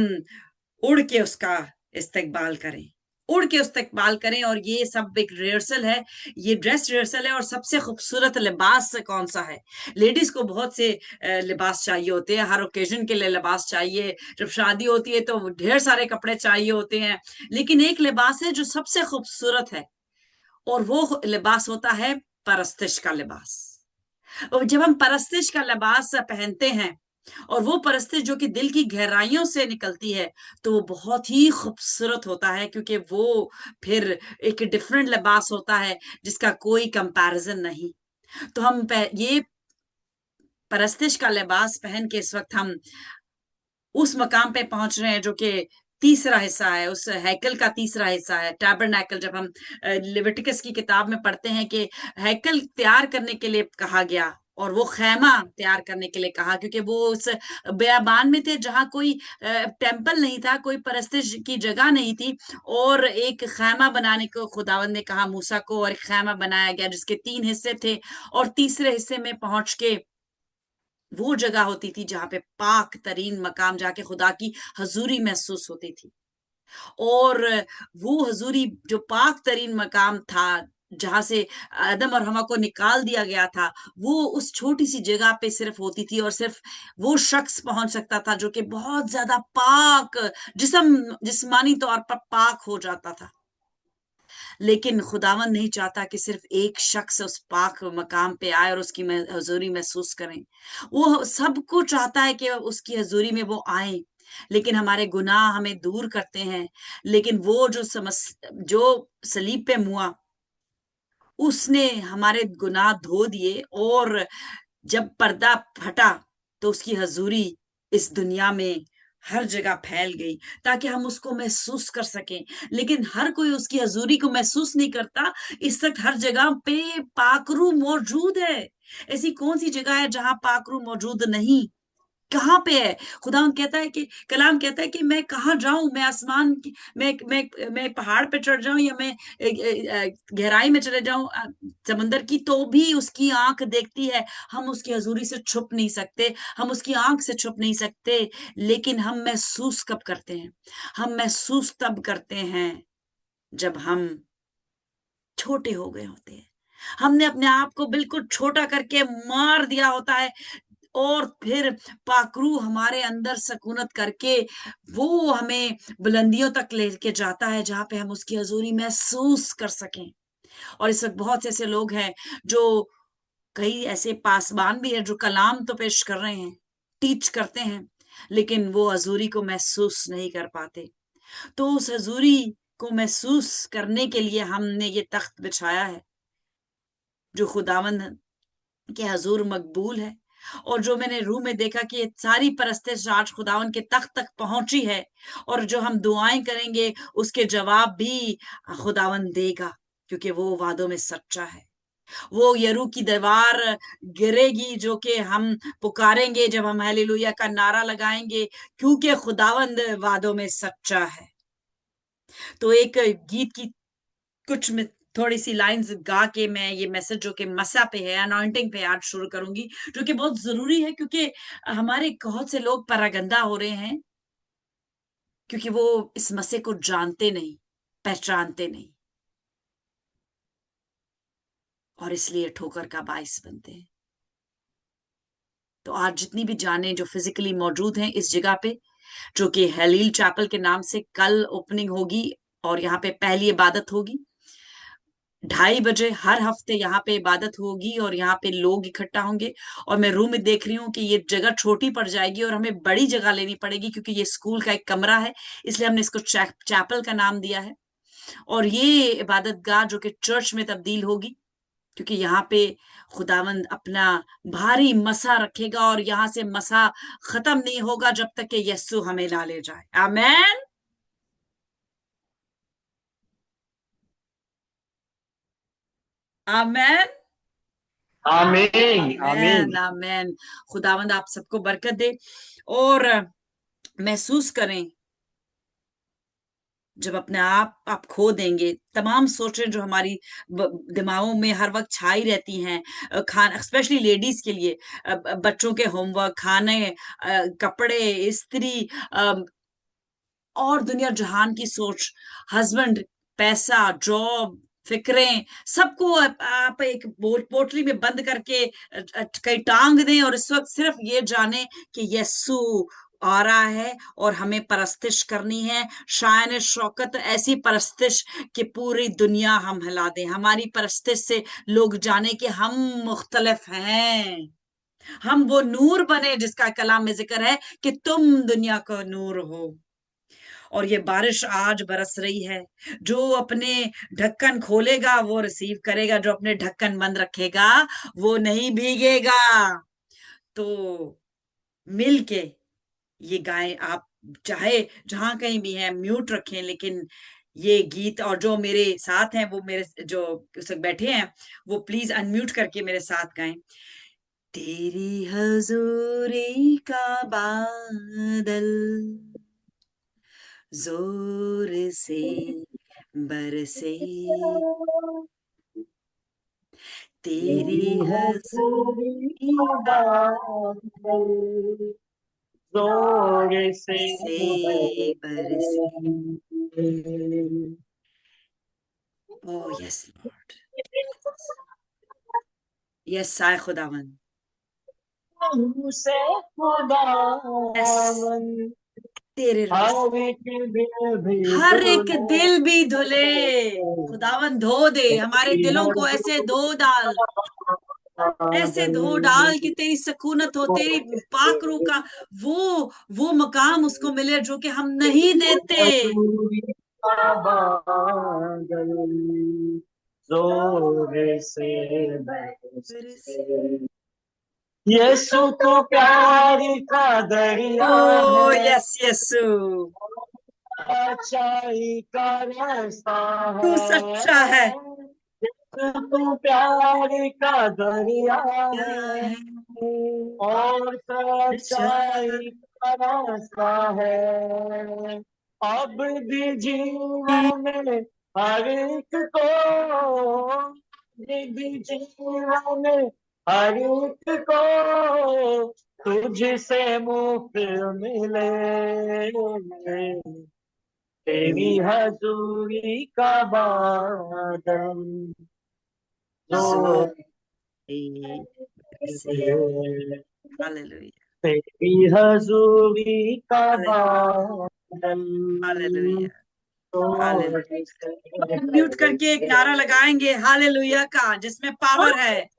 उड़ के उसका इस्तकबाल करें, उड़ के इस्तकबाल करें। और ये सब एक रिहर्सल है, ये ड्रेस रिहर्सल है। और सबसे खूबसूरत लिबास कौन सा है? लेडीज को बहुत से लिबास चाहिए होते हैं, हर ओकेजन के लिए लिबास चाहिए। जब शादी होती है तो ढेर सारे कपड़े चाहिए होते हैं, लेकिन एक लिबास है जो सबसे खूबसूरत है, और वो लिबास होता है परस्तिश का लिबास। और जब हम परस्तिश का लिबास पहनते हैं और वो परस्तिश जो कि दिल की गहराइयों से निकलती है, तो वो बहुत ही खूबसूरत होता है, क्योंकि वो फिर एक डिफरेंट लिबास होता है जिसका कोई कंपैरिजन नहीं। तो हम ये परस्तिश का लिबास पहन के इस वक्त हम उस मकाम पे पहुंच रहे हैं जो कि तीसरा हिस्सा है, उस हैकल का तीसरा हिस्सा है, टैबरनैकल। जब हम लेविटिकस की किताब में पढ़ते हैं कि हैकल तैयार करने के लिए कहा गया और वो खैमा तैयार करने के लिए कहा, क्योंकि वो उस बेयाबान में थे जहां कोई टेम्पल नहीं था, कोई परस्तिश की जगह नहीं थी, और एक खैमा बनाने को खुदावंद ने कहा मूसा को, और एक खैमा बनाया गया जिसके 3 हिस्से थे। और तीसरे हिस्से में पहुंच के वो जगह होती थी जहां पे पाक तरीन मकाम, जाके खुदा की हजूरी महसूस होती थी। और वो हजूरी जो पाक तरीन मकाम था जहां से आदम और हवा को निकाल दिया गया था, वो उस छोटी सी जगह पे सिर्फ होती थी, और सिर्फ वो शख्स पहुंच सकता था जो कि बहुत ज्यादा पाक जिस्मानी तौर पर पाक हो जाता था। लेकिन खुदावन नहीं चाहता कि सिर्फ एक शख्स उस पाक मकाम पे आए और उसकी हजूरी महसूस करें। वो सबको चाहता है कि उसकी हजूरी में वो आए, लेकिन हमारे गुनाह हमें दूर करते हैं। लेकिन वो जो सलीब पे मुआ, उसने हमारे गुनाह धो दिए, और जब पर्दा फटा तो उसकी हजूरी इस दुनिया में हर जगह फैल गई, ताकि हम उसको महसूस कर सकें। लेकिन हर कोई उसकी हजूरी को महसूस नहीं करता। इस वक्त हर जगह पे पाकरू मौजूद है। ऐसी कौन सी जगह है जहां पाकरू मौजूद नहीं? कहाँ पे है? खुदा कहता है कि कलाम कहता है कि मैं कहाँ जाऊं, मैं आसमान मैं पहाड़ पे चढ़ जाऊं, या मैं गहराई में चले जाऊं समंदर की, तो भी उसकी आंख देखती है। हम उसकी हजूरी से छुप नहीं सकते, हम उसकी आंख से छुप नहीं सकते। लेकिन हम महसूस कब करते हैं? हम महसूस तब करते हैं जब हम छोटे हो गए होते हैं, हमने अपने आप को बिल्कुल छोटा करके मार दिया होता है, और फिर पाकरू हमारे अंदर सकूनत करके वो हमें बुलंदियों तक लेके जाता है जहां पे हम उसकी हजूरी महसूस कर सकें। और इस वक्त बहुत से ऐसे लोग हैं जो, कई ऐसे पासबान भी है जो कलाम तो पेश कर रहे हैं, टीच करते हैं, लेकिन वो हजूरी को महसूस नहीं कर पाते। तो उस हजूरी को महसूस करने के लिए हमने ये तख्त बिछाया है जो खुदावंद के हजूर मकबूल है। और जो मैंने रूह में देखा कि ये सारी परस्तिश आज खुदावन के तख्त तक पहुंची है, और जो हम दुआएं करेंगे उसके जवाब भी खुदावन देगा, क्योंकि वो वादों में सच्चा है। वो यरू की दीवार गिरेगी जो कि हम पुकारेंगे जब हम हालेलुया का नारा लगाएंगे, क्योंकि खुदावंद वादों में सच्चा है। तो एक गीत की कुछ में थोड़ी सी लाइंस गा के मैं ये मैसेज जो कि मसा पे है, अनॉइंटिंग पे आज शुरू करूंगी, जो कि बहुत जरूरी है, क्योंकि हमारे बहुत से लोग परागंदा हो रहे हैं, क्योंकि वो इस मसीह को जानते नहीं, पहचानते नहीं, और इसलिए ठोकर का बाइस बनते हैं। तो आज जितनी भी जाने जो फिजिकली मौजूद हैं इस जगह पे, जो कि हलील चैपल के नाम से कल ओपनिंग होगी और यहाँ पे पहली इबादत होगी, 2:30 बजे हर हफ्ते यहाँ पे इबादत होगी और यहाँ पे लोग इकट्ठा होंगे। और मैं रूम में देख रही हूँ कि ये जगह छोटी पड़ जाएगी और हमें बड़ी जगह लेनी पड़ेगी, क्योंकि ये स्कूल का एक कमरा है, इसलिए हमने इसको चैपल का नाम दिया है। और ये इबादत गाह जो कि चर्च में तब्दील होगी, क्योंकि यहाँ पे खुदावंद अपना भारी मसा रखेगा और यहाँ से मसा खत्म नहीं होगा जब तक कि यस्सु हमें ला ले जाए। आमेन। आमेन। आमीन आमीन। आमेन। आमेन। खुदावंद आप सबको बरकत दे। और महसूस करें जब अपने आप खो देंगे तमाम सोचें जो हमारी दिमागों में हर वक्त छाई रहती हैं, खाना स्पेशली लेडीज के लिए, बच्चों के होमवर्क, खाने, कपड़े, इस्त्री, और दुनिया जहान की सोच, हस्बैंड, पैसा, जॉब, फिक्रें, सबको आप एक पोटली में बंद करके कहीं टांग दें और इस वक्त सिर्फ ये जाने कि यस्सु आ रहा है और हमें परस्तिश करनी है। शान शौकत ऐसी परस्तिश कि पूरी दुनिया हम हिला दें। हमारी परस्तिश से लोग जाने कि हम मुख्तलिफ हैं, हम वो नूर बने जिसका कलाम में जिक्र है कि तुम दुनिया का नूर हो। और ये बारिश आज बरस रही है। जो अपने ढक्कन खोलेगा वो रिसीव करेगा, जो अपने ढक्कन बंद रखेगा वो नहीं भीगेगा। तो मिल के ये गाएं। आप चाहे जहां कहीं भी हैं म्यूट रखें, लेकिन ये गीत, और जो मेरे साथ हैं वो मेरे जो सब बैठे हैं वो प्लीज अनम्यूट करके मेरे साथ गाएं। तेरी हजूरी का बादल जोर से बरसे, तेरी हजूरी जोर से से बरसे। Oh yes Lord, yes Sai खुदावन, से यस खुदावन तेरे रूह से हर एक दिल भी धुले। खुदावन धो दे हमारे दिलों को, ऐसे धो डाल, ऐसे धो डाल कि तेरी सकूनत हो, तेरी पाक रूह का वो मकाम उसको मिले जो कि हम नहीं देते। जोर से बरसे। यीशु तो प्यार का दरिया ओ है, यस यस्सु, अच्छाई का रास्ता तू है। सच्चा है। यीशु तो प्यार का दरिया है है और अच्छा, सच्चाई का रास्ता है। अब भी जीवन में हर एक को, भी जीवन में हर एक को तुझसे मुफ्त मिले, तेरी हजूरी का बादल जोर जो से। हालेलुया, तेरी हजूरी का हालेलुया, बादल हालेलुया, हालेलुया। जो म्यूट करके एक नारा लगाएंगे हालेलुया का, जिसमें पावर है।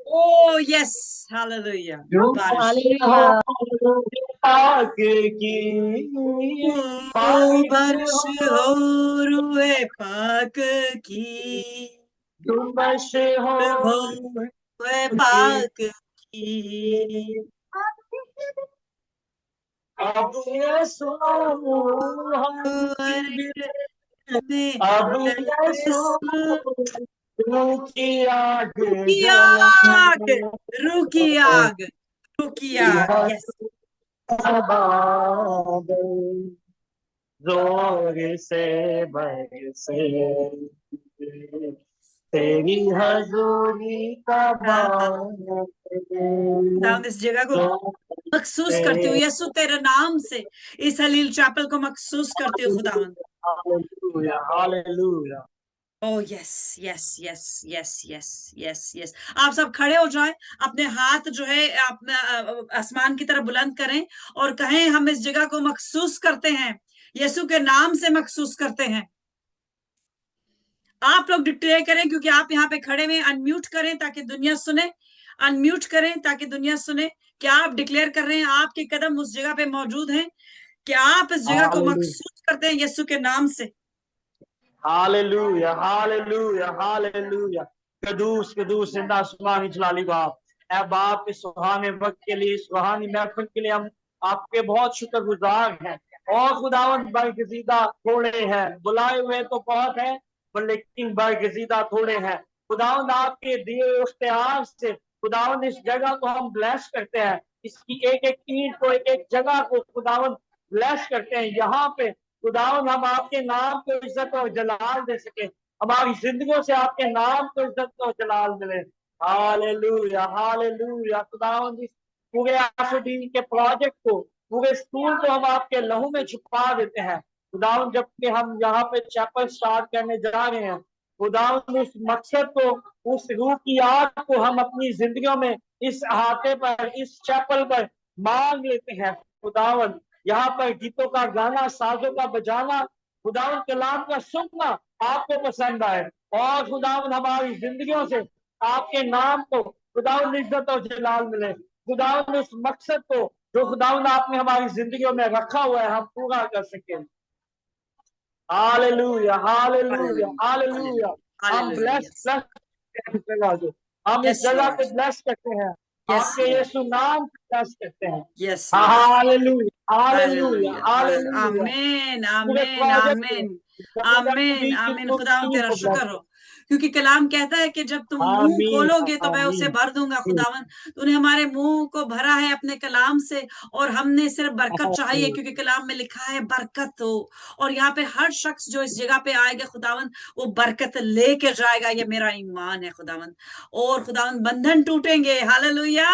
ओ यस हालेलुया। बारिश हालेलुया। पाक की ओ बारिश बारिश हो, हो रूए पाक की, जुम्बश हो हो रूए पाक की। अब ये सुनो हम हर भी, एक में अब ये यीशु सुनो की आग की आग, जले, रूह की आग, रूह की आग। यस बादल जोर से बरसे, तेरी हजूरी का बादल खुदावंद इस जगह को जोर मखसूस करती हूँ से। यीशु, तेरे नाम से इस हलील चैपल को मखसूस करती हूँ खुदावंद। Hallelujah hallelujah. Oh yes yes yes yes yes yes yes. आप सब खड़े हो जाएं, अपने हाथ जो है आप आसमान की तरफ बुलंद करें और कहें हम इस जगह को मखसूस करते हैं, यीशु के नाम से मखसूस करते हैं। आप लोग डिक्लेयर करें, क्योंकि आप यहाँ पे खड़े हुए, अनम्यूट करें ताकि दुनिया सुने, अनम्यूट करें ताकि दुनिया सुने। क्या आप डिक्लेयर कर रहे हैं आपके कदम उस जगह पे मौजूद हैं? क्या आप इस जगह को हालेलुया, महसूस करते हैं यीशु के नाम से? Hallelujah, hallelujah, hallelujah. कदूस कदूस जिंदा आसमानी जलाली बाप, ऐ बाप इस सुहाने वक्त के लिए, इस सुहानी महफिल के लिए हम आपके बहुत शुक्रगुजार हैं। और खुदावंद बरगजीदा थोड़े हैं, बुलाए हुए तो बहुत है पर लेकिन बरगजीदा थोड़े हैं। खुदावंद आपके दिए हुए इख्तियार से खुदावंद इस जगह को हम ब्लेस करते हैं, इसकी एक एक ईंट को, एक एक जगह को खुदावंद ब्लेस करते हैं। यहाँ पे खुदावंद हम आपके नाम को इज्जत और जलाल दे सके, हमारी जिंदगियों से आपके नाम को इज्जत और जलाल मिले। Hallelujah, hallelujah. खुदावंद इस पूरे आशुदीन के प्रोजेक्ट को, पूरे स्कूल को हम आपके लहू में छुपा देते हैं। खुदावंद जबकि हम यहाँ पे चैपल स्टार्ट करने जा रहे हैं, खुदावंद उस मकसद को, उस रूह की आग को हम अपनी जिंदगियों में इस अहाते पर, इस चैपल पर मांग लेते हैं। खुदावंद यहाँ पर गीतों का गाना, साजों का बजाना, खुदावंद कलाम का सुनना आपको पसंद आए, और खुदावंद हमारी जिंदगियों से आपके नाम को खुदावंद इज्जत और जलाल मिले। खुदावंद उस मकसद को जो खुदावंद आपने हमारी जिंदगियों में रखा हुआ है हम पूरा कर सके। Hallelujah, hallelujah, hallelujah. हम ब्लेस हालेलुया। ब्लेस, हम इस यस जगह लॉर्ड, पे ब्लेस करते हैं, यस आपके लॉर्ड, यीशु नाम से ब्लेस करते हैं। Yes Lord. Hallelujah, hallelujah, hallelujah, hallelujah. आमीन, पूरे आमीन, प्रोजेक्ट को, आमीन, आमीन, WWD की आमीन। पूरी खुदावन टीम तेरा को ब्लेस शुक्र हो, क्योंकि कलाम कहता है कि जब तुम मुंह आमीन, खोलोगे तो मैं उसे आमीन, भर दूंगा। खुदावन तूने हमारे मुंह को भरा है अपने कलाम से, और हमने सिर्फ बरकत चाहिए, आमीन। क्योंकि कलाम में लिखा है बरकत हो। और यहाँ पे हर शख्स जो इस जगह पे आएगा खुदावन, वो बरकत लेके जाएगा, ये मेरा ईमान है खुदावन। और खुदावन बंधन टूटेंगे, हालेलुया,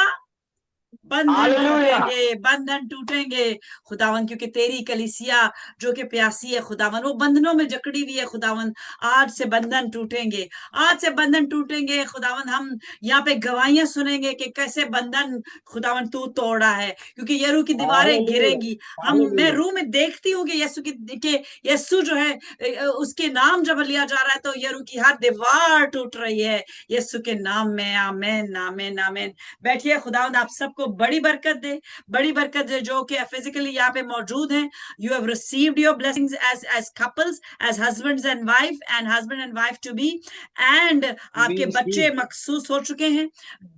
बंधन हालेलुया, टूटेंगे, बंधन टूटेंगे खुदावन, क्योंकि तेरी कलीसिया जो कि प्यासी है खुदावन, वो बंधनों में जकड़ी हुई है खुदावन। आज से बंधन टूटेंगे, आज से बंधन टूटेंगे खुदावन। हम यहाँ पे गवाहियां सुनेंगे कि कैसे बंधन खुदावन तू तोड़ा है, क्योंकि यरू की दीवारें हालेलुया, गिरेंगी। मैं हालेलुया। रूह में देखती हूँ कि यीशु के यीशु जो है, उसके नाम जब लिया जा रहा है तो यरू की हर दीवार टूट रही है यीशु के नाम में। आमीन, आमीन, आमीन। बैठिए, खुदावंद आप सबको बड़ी बरकत दे, बड़ी बरकत दे जो कि फिजिकली यहाँ पे मौजूद हैं। You have received your blessings as couples, as husbands and wife, and husband and wife to be, and आपके बच्चे मखसूस हो चुके हैं।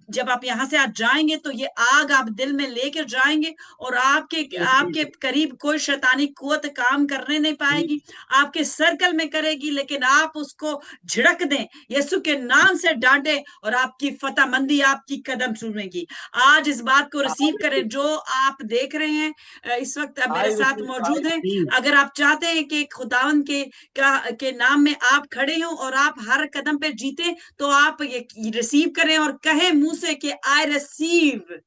जब आप यहाँ से आज जाएंगे तो ये आग आप दिल में लेकर जाएंगे, और आपके करीब कोई शैतानी कुवत काम करने नहीं पाएगी। आपके सर्कल में करेगी, लेकिन आप उसको झिड़क दें, यीशु के नाम से डांटे, और आपकी फतेहमंदी आपकी कदम चूमेगी। आज इस बात को रिसीव करें जो आप देख रहे हैं इस वक्त मेरे साथ मौजूद हैं। अगर आप चाहते हैं कि खुदावन के नाम में आप खड़े हो और आप हर कदम पे जीते, तो आप ये रिसीव करें और कहें मुंह से कि I receive.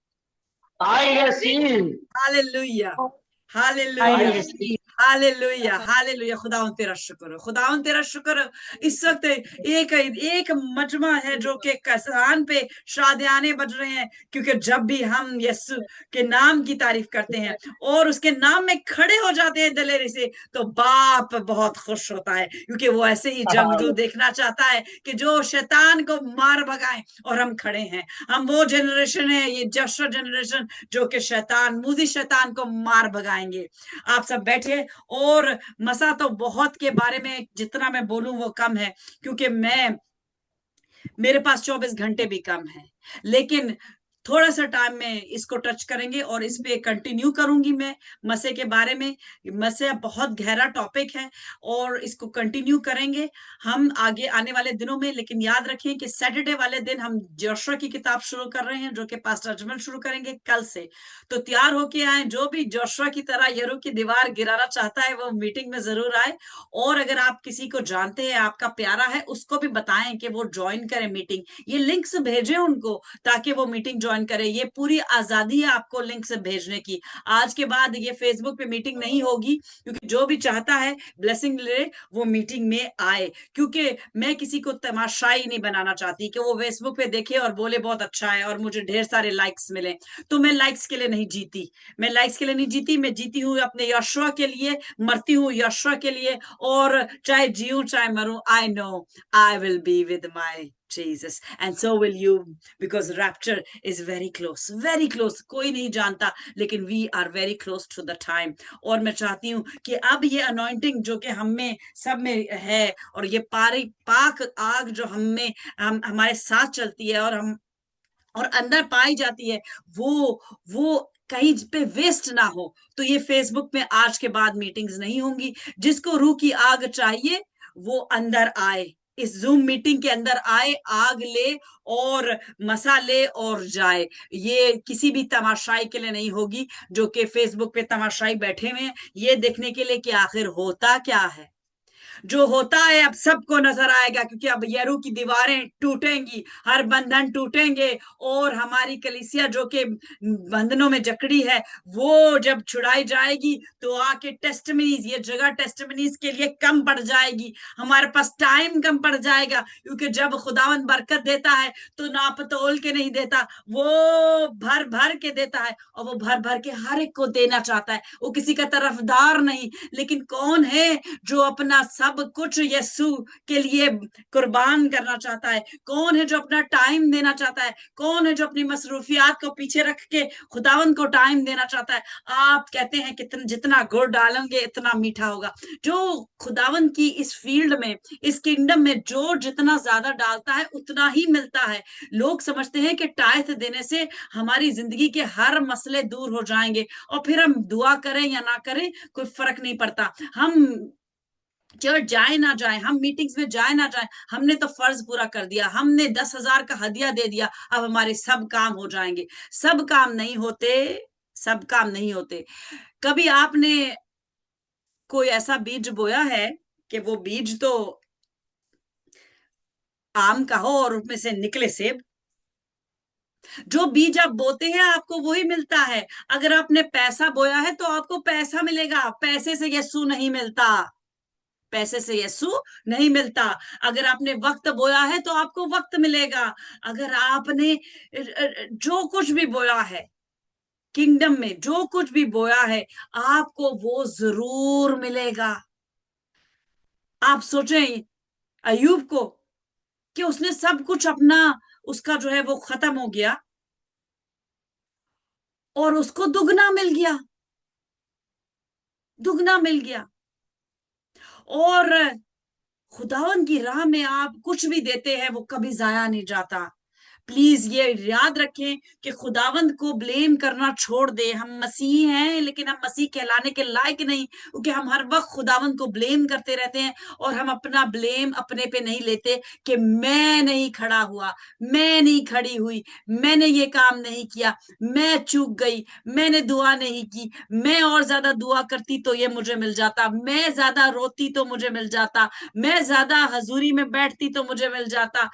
I receive, hallelujah, I hallelujah, receive. Hallelujah, hallelujah. खुदावन तेरा शुक्र हो, खुदावन तेरा शुक्र हो। इस वक्त एक एक मजमा है जो कि कसान पे शादियाने बज रहे हैं, क्योंकि जब भी हम यीशु के नाम की तारीफ करते हैं और उसके नाम में खड़े हो जाते हैं दिलेरी से, तो बाप बहुत खुश होता है, क्योंकि वो ऐसे ही जंगजू देखना चाहता है कि जो शैतान को मार भगाए, और हम खड़े हैं। हम वो जनरेशन है, ये जशर जनरेशन, जो कि मूजी शैतान को मार भगाएंगे। आप सब बैठे, और मसा तो बहुत के बारे में जितना मैं बोलूं वो कम है, क्योंकि मेरे पास 24 घंटे भी कम है, लेकिन थोड़ा सा टाइम में इसको टच करेंगे और इस पे कंटिन्यू करूंगी मैं मसे के बारे में। मसे बहुत गहरा टॉपिक है और इसको कंटिन्यू करेंगे हम आगे आने वाले दिनों में। लेकिन याद रखें कि सैटरडे वाले दिन हम जोशुआ की किताब शुरू कर रहे हैं, जो कि पास्टर अजमल शुरू करेंगे कल से। तो तैयार होके आए, जो भी जोशुआ की तरह यरू की दीवार गिराना चाहता है वो मीटिंग में जरूर आए। और अगर आप किसी को जानते हैं, आपका प्यारा है, उसको भी बताएं कि वो ज्वाइन करें मीटिंग। ये लिंक्स भेजें उनको, ताकि वो मीटिंग ज्वाइन ज्वाइन करें, ये पूरी आजादी है आपको लिंक से भेजने की। आज के बाद ये फेसबुक पे मीटिंग नहीं होगी, क्योंकि जो भी चाहता है ब्लेसिंग ले वो मीटिंग में आए, क्योंकि मैं किसी को तमाशाई नहीं बनाना चाहती कि वो फेसबुक पे देखे और बोले बहुत अच्छा है और मुझे ढेर सारे लाइक्स मिले। तो मैं लाइक्स के लिए नहीं जीती, मैं लाइक्स के लिए नहीं जीती, मैं जीती हूँ अपने यशुआ के लिए, मरती हूँ यशुआ के लिए, और चाहे जीऊं चाहे मरूं, I know I will be with my Jesus, and so will you, because rapture is very close, very close. कोई नहीं जानता, लेकिन we are very close to the time. और मैं चाहती हूँ कि अब ये anointing जो कि हम में सब में है, और ये पाक आग जो हमारे साथ चलती है और अंदर पाई जाती है, वो कहीं पे वेस्ट ना हो। तो ये फेसबुक में आज के बाद मीटिंग्स नहीं होंगी। जिसको रूह की आग चाहिए वो अंदर आए, इस जूम मीटिंग के अंदर आए, आग ले और मसा ले और जाए। ये किसी भी तमाशाई के लिए नहीं होगी जो कि फेसबुक पे तमाशाई बैठे हुए हैं ये देखने के लिए कि आखिर होता क्या है। जो होता है अब सबको नजर आएगा, क्योंकि अब यरू की दीवारें टूटेंगी, हर बंधन टूटेंगे, और हमारी कलीसिया जो कि बंधनों में जकड़ी है वो जब छुड़ाई जाएगी तो आके टेस्टमनीज, ये जगह टेस्टमनीज के लिए कम पड़ जाएगी, हमारे पास टाइम कम पड़ जाएगा, क्योंकि जब खुदावन बरकत देता है तो नाप तोल के नहीं देता, वो भर भर के देता है, और वो भर भर के हर एक को देना चाहता है। वो किसी का तरफदार नहीं, लेकिन कौन है जो अपना सब कुछ यीशु के लिए कुर्बान करना चाहता है? कौन है जो अपना टाइम देना चाहता है? कौन है जो अपनी मसरूफियात को पीछे रख के खुदावन को टाइम देना चाहता है? आप कहते हैं कि जितना गुड़ डालेंगे इतना मीठा होगा। जो खुदावन की इस फील्ड में, इस किंगडम में जो जितना ज्यादा डालता है उतना ही मिलता है। लोग समझते हैं कि टाइथ देने से हमारी जिंदगी के हर मसले दूर हो जाएंगे, और फिर हम दुआ करें या ना करें कोई फर्क नहीं पड़ता। हम चर्च जाए ना जाए, हम मीटिंग्स में जाए ना जाए, हमने तो फर्ज पूरा कर दिया, हमने 10,000 का हदिया दे दिया, अब हमारे सब काम हो जाएंगे। सब काम नहीं होते, सब काम नहीं होते। कभी आपने कोई ऐसा बीज बोया है कि वो बीज तो आम का हो और उसमें से निकले सेब? जो बीज आप बोते हैं आपको वही मिलता है। अगर आपने पैसा बोया है तो आपको पैसा मिलेगा, पैसे से यीशु नहीं मिलता, पैसे से यीशु नहीं मिलता। अगर आपने वक्त बोया है तो आपको वक्त मिलेगा। अगर आपने जो कुछ भी बोया है किंगडम में, जो कुछ भी बोया है आपको वो जरूर मिलेगा। आप सोचें अयूब को कि उसने सब कुछ अपना, उसका जो है वो खत्म हो गया और उसको दुगना मिल गया, दुगना मिल गया। और खुदावन की राह में आप कुछ भी देते हैं वो कभी जाया नहीं जाता। प्लीज ये याद रखें कि खुदावंद को ब्लेम करना छोड़ दे। हम मसीह हैं लेकिन हम मसीह कहलाने के लायक नहीं, क्योंकि हम हर वक्त खुदावंद को ब्लेम करते रहते हैं, और हम अपना ब्लेम अपने पे नहीं लेते कि मैं नहीं खड़ा हुआ, मैं नहीं खड़ी हुई, मैंने ये काम नहीं किया, मैं चूक गई, मैंने दुआ नहीं की, मैं और ज्यादा दुआ करती तो ये मुझे मिल जाता, मैं ज्यादा रोती तो मुझे मिल जाता, मैं ज्यादा हजूरी में बैठती तो मुझे मिल जाता।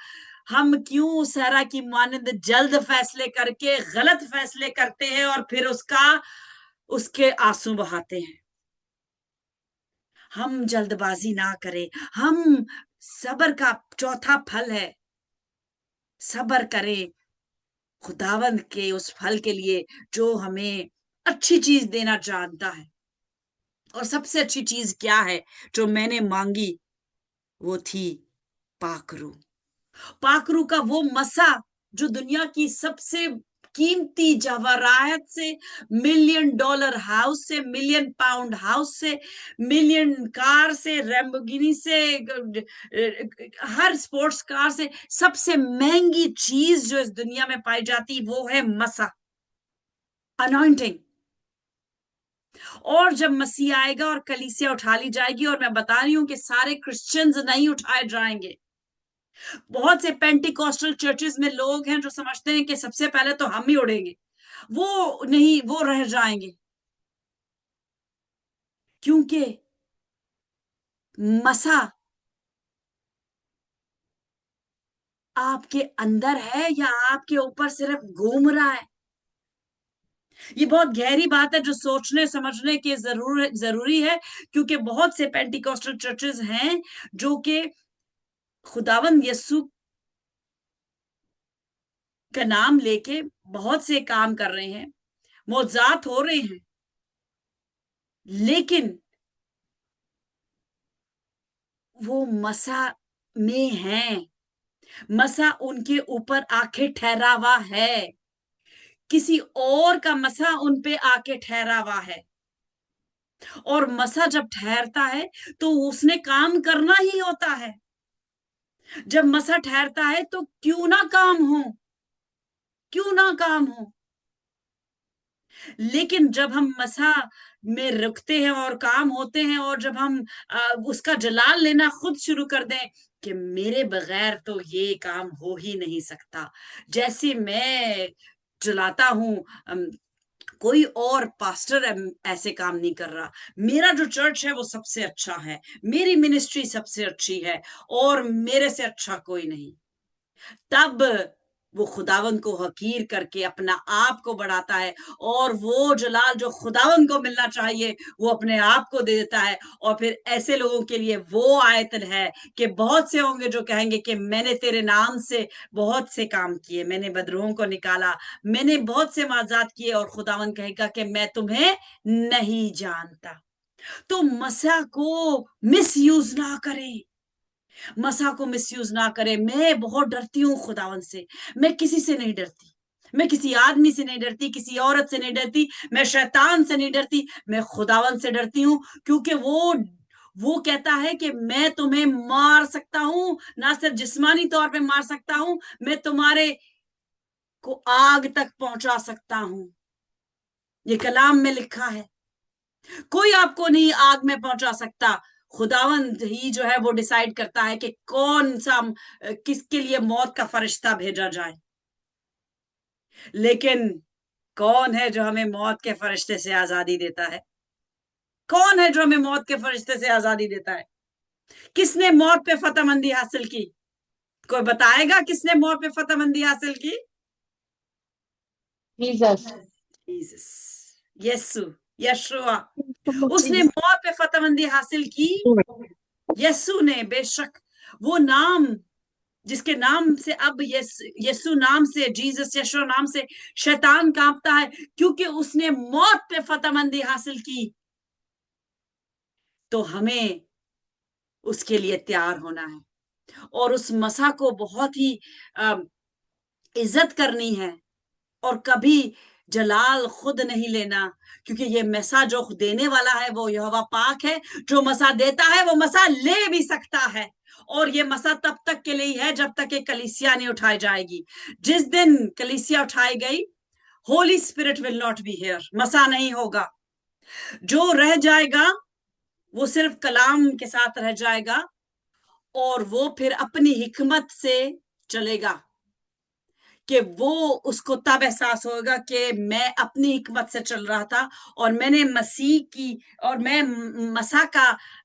हम क्यों सहरा की मानंद जल्द फैसले करके गलत फैसले करते हैं और फिर उसके आंसू बहाते हैं? हम जल्दबाजी ना करें। हम सबर का चौथा फल है, सबर करें खुदावंद के उस फल के लिए जो हमें अच्छी चीज देना जानता है। और सबसे अच्छी चीज क्या है जो मैंने मांगी? वो थी पाकरू। पाखरू का वो मसा जो दुनिया की सबसे कीमती जवाहरात से, $1,000,000 हाउस से, $1,000,000 हाउस से, मिलियन कार से, रैम्बोर्गिनी से, हर स्पोर्ट्स कार से सबसे महंगी चीज जो इस दुनिया में पाई जाती वो है मसा, अनॉइंटिंग। और जब मसीह आएगा और कलीसिया उठा ली जाएगी, और मैं बता रही हूं कि सारे क्रिश्चियंस नहीं उठाए जाएंगे। बहुत से पेंटिकॉस्टल चर्चेस में लोग हैं जो समझते हैं कि सबसे पहले तो हम ही उड़ेंगे, वो नहीं, वो रह जाएंगे, क्योंकि मसा आपके अंदर है या आपके ऊपर सिर्फ घूम रहा है? ये बहुत गहरी बात है जो सोचने समझने की जरूरी है, क्योंकि बहुत से पेंटिकॉस्टल चर्चेस हैं जो कि खुदावंद यीशु का नाम लेके बहुत से काम कर रहे हैं, मौजूद हो रहे हैं, लेकिन वो मसा में हैं। मसा उनके ऊपर आके ठहरा हुआ है, किसी और का मसा उन पे आके ठहरा हुआ है। और मसा जब ठहरता है तो उसने काम करना ही होता है। जब मसा ठहरता है तो क्यों ना काम हो, क्यों ना काम हो। लेकिन जब हम मसा में रुकते हैं और काम होते हैं, और जब हम उसका जलाल लेना खुद शुरू कर दें कि मेरे बगैर तो ये काम हो ही नहीं सकता, जैसे मैं जलाता हूं, कोई और पास्टर ऐसे काम नहीं कर रहा, मेरा जो चर्च है वो सबसे अच्छा है, मेरी मिनिस्ट्री सबसे अच्छी है और मेरे से अच्छा कोई नहीं, तब वो खुदावन को हकीर करके अपना आप को बढ़ाता है, और वो जलाल जो खुदावन को मिलना चाहिए वो अपने आप को दे देता है। और फिर ऐसे लोगों के लिए वो आयतन है कि बहुत से होंगे जो कहेंगे कि मैंने तेरे नाम से बहुत से काम किए, मैंने बदरूहों को निकाला, मैंने बहुत से माजात किए, और खुदावन कहेगा कि मैं तुम्हें नहीं जानता। तो मसीह को मिस यूज ना करें, मसा को मिसयूज ना करे। मैं बहुत डरती हूँ खुदावन से, मैं किसी से नहीं डरती, मैं किसी आदमी से नहीं डरती, किसी औरत से नहीं डरती, मैं शैतान से नहीं डरती, मैं खुदावन से डरती हूँ, क्योंकि वो कहता है कि मैं तुम्हें मार सकता हूं, ना सिर्फ जिस्मानी तौर पे मार सकता हूं, मैं तुम्हारे को आग तक पहुंचा सकता हूं। ये कलाम में लिखा है, कोई आपको नहीं आग में पहुंचा सकता, खुदावंद ही जो है वो डिसाइड करता है कि कौन सा किसके लिए मौत का फरिश्ता भेजा जाए। लेकिन कौन है जो हमें मौत के फरिश्ते से आजादी देता है? कौन है जो हमें मौत के फरिश्ते से आजादी देता है? किसने मौत पे फतहमंदी हासिल की? कोई बताएगा किसने मौत पे फतहमंदी हासिल की? जीसस। जीसस, यीशु, यशुआ, उसने मौत पे फतहमंदी हासिल की। यीशु ने, बेशक वो नाम जिसके नाम से अब यीशु नाम से, जीसस यशुआ नाम से शैतान कांपता है, क्योंकि उसने मौत पे फतहमंदी हासिल की। तो हमें उसके लिए तैयार होना है और उस मसा को बहुत ही इज्जत करनी है, और कभी जलाल खुद नहीं लेना, क्योंकि ये मसा जो देने वाला है वो यहोवा पाक है। जो मसा देता है वो मसा ले भी सकता है, और ये मसा तब तक के लिए है जब तक ये कलीसिया नहीं उठाई जाएगी। जिस दिन कलीसिया उठाई गई, Holi spirit will not be here, मसा नहीं होगा। जो रह जाएगा वो सिर्फ कलाम के साथ रह जाएगा, और वो फिर अपनी हिकमत से चलेगा, कि वो उसको तब एहसास होगा कि मैं अपनी हिकमत से चल रहा था, और मैंने मसीह की, और मैं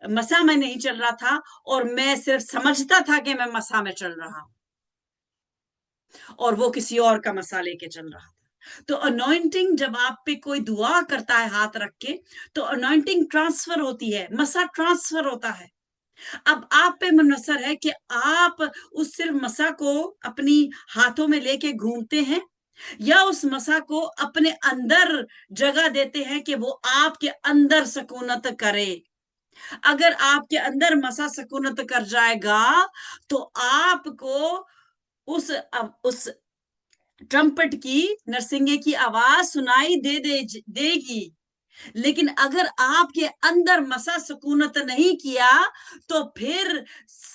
मसा में नहीं चल रहा था, और मैं सिर्फ समझता था कि मैं मसा में चल रहा हूं, और वो किसी और का मसा लेके चल रहा था। तो अनॉइंटिंग, जब आप पे कोई दुआ करता है हाथ रख के, तो अनॉइंटिंग ट्रांसफर होती है, मसा ट्रांसफर होता है। अब आप पे मुनसर है कि आप उस सिर्फ मसा को अपनी हाथों में लेके घूमते हैं, या उस मसा को अपने अंदर जगह देते हैं कि वो आपके अंदर सकूनत करे। अगर आपके अंदर मसा सकूनत कर जाएगा तो आपको उस ट्रम्पट की, नरसिंगे की आवाज सुनाई देगी। लेकिन अगर आपके अंदर मसा सकूनत नहीं किया तो फिर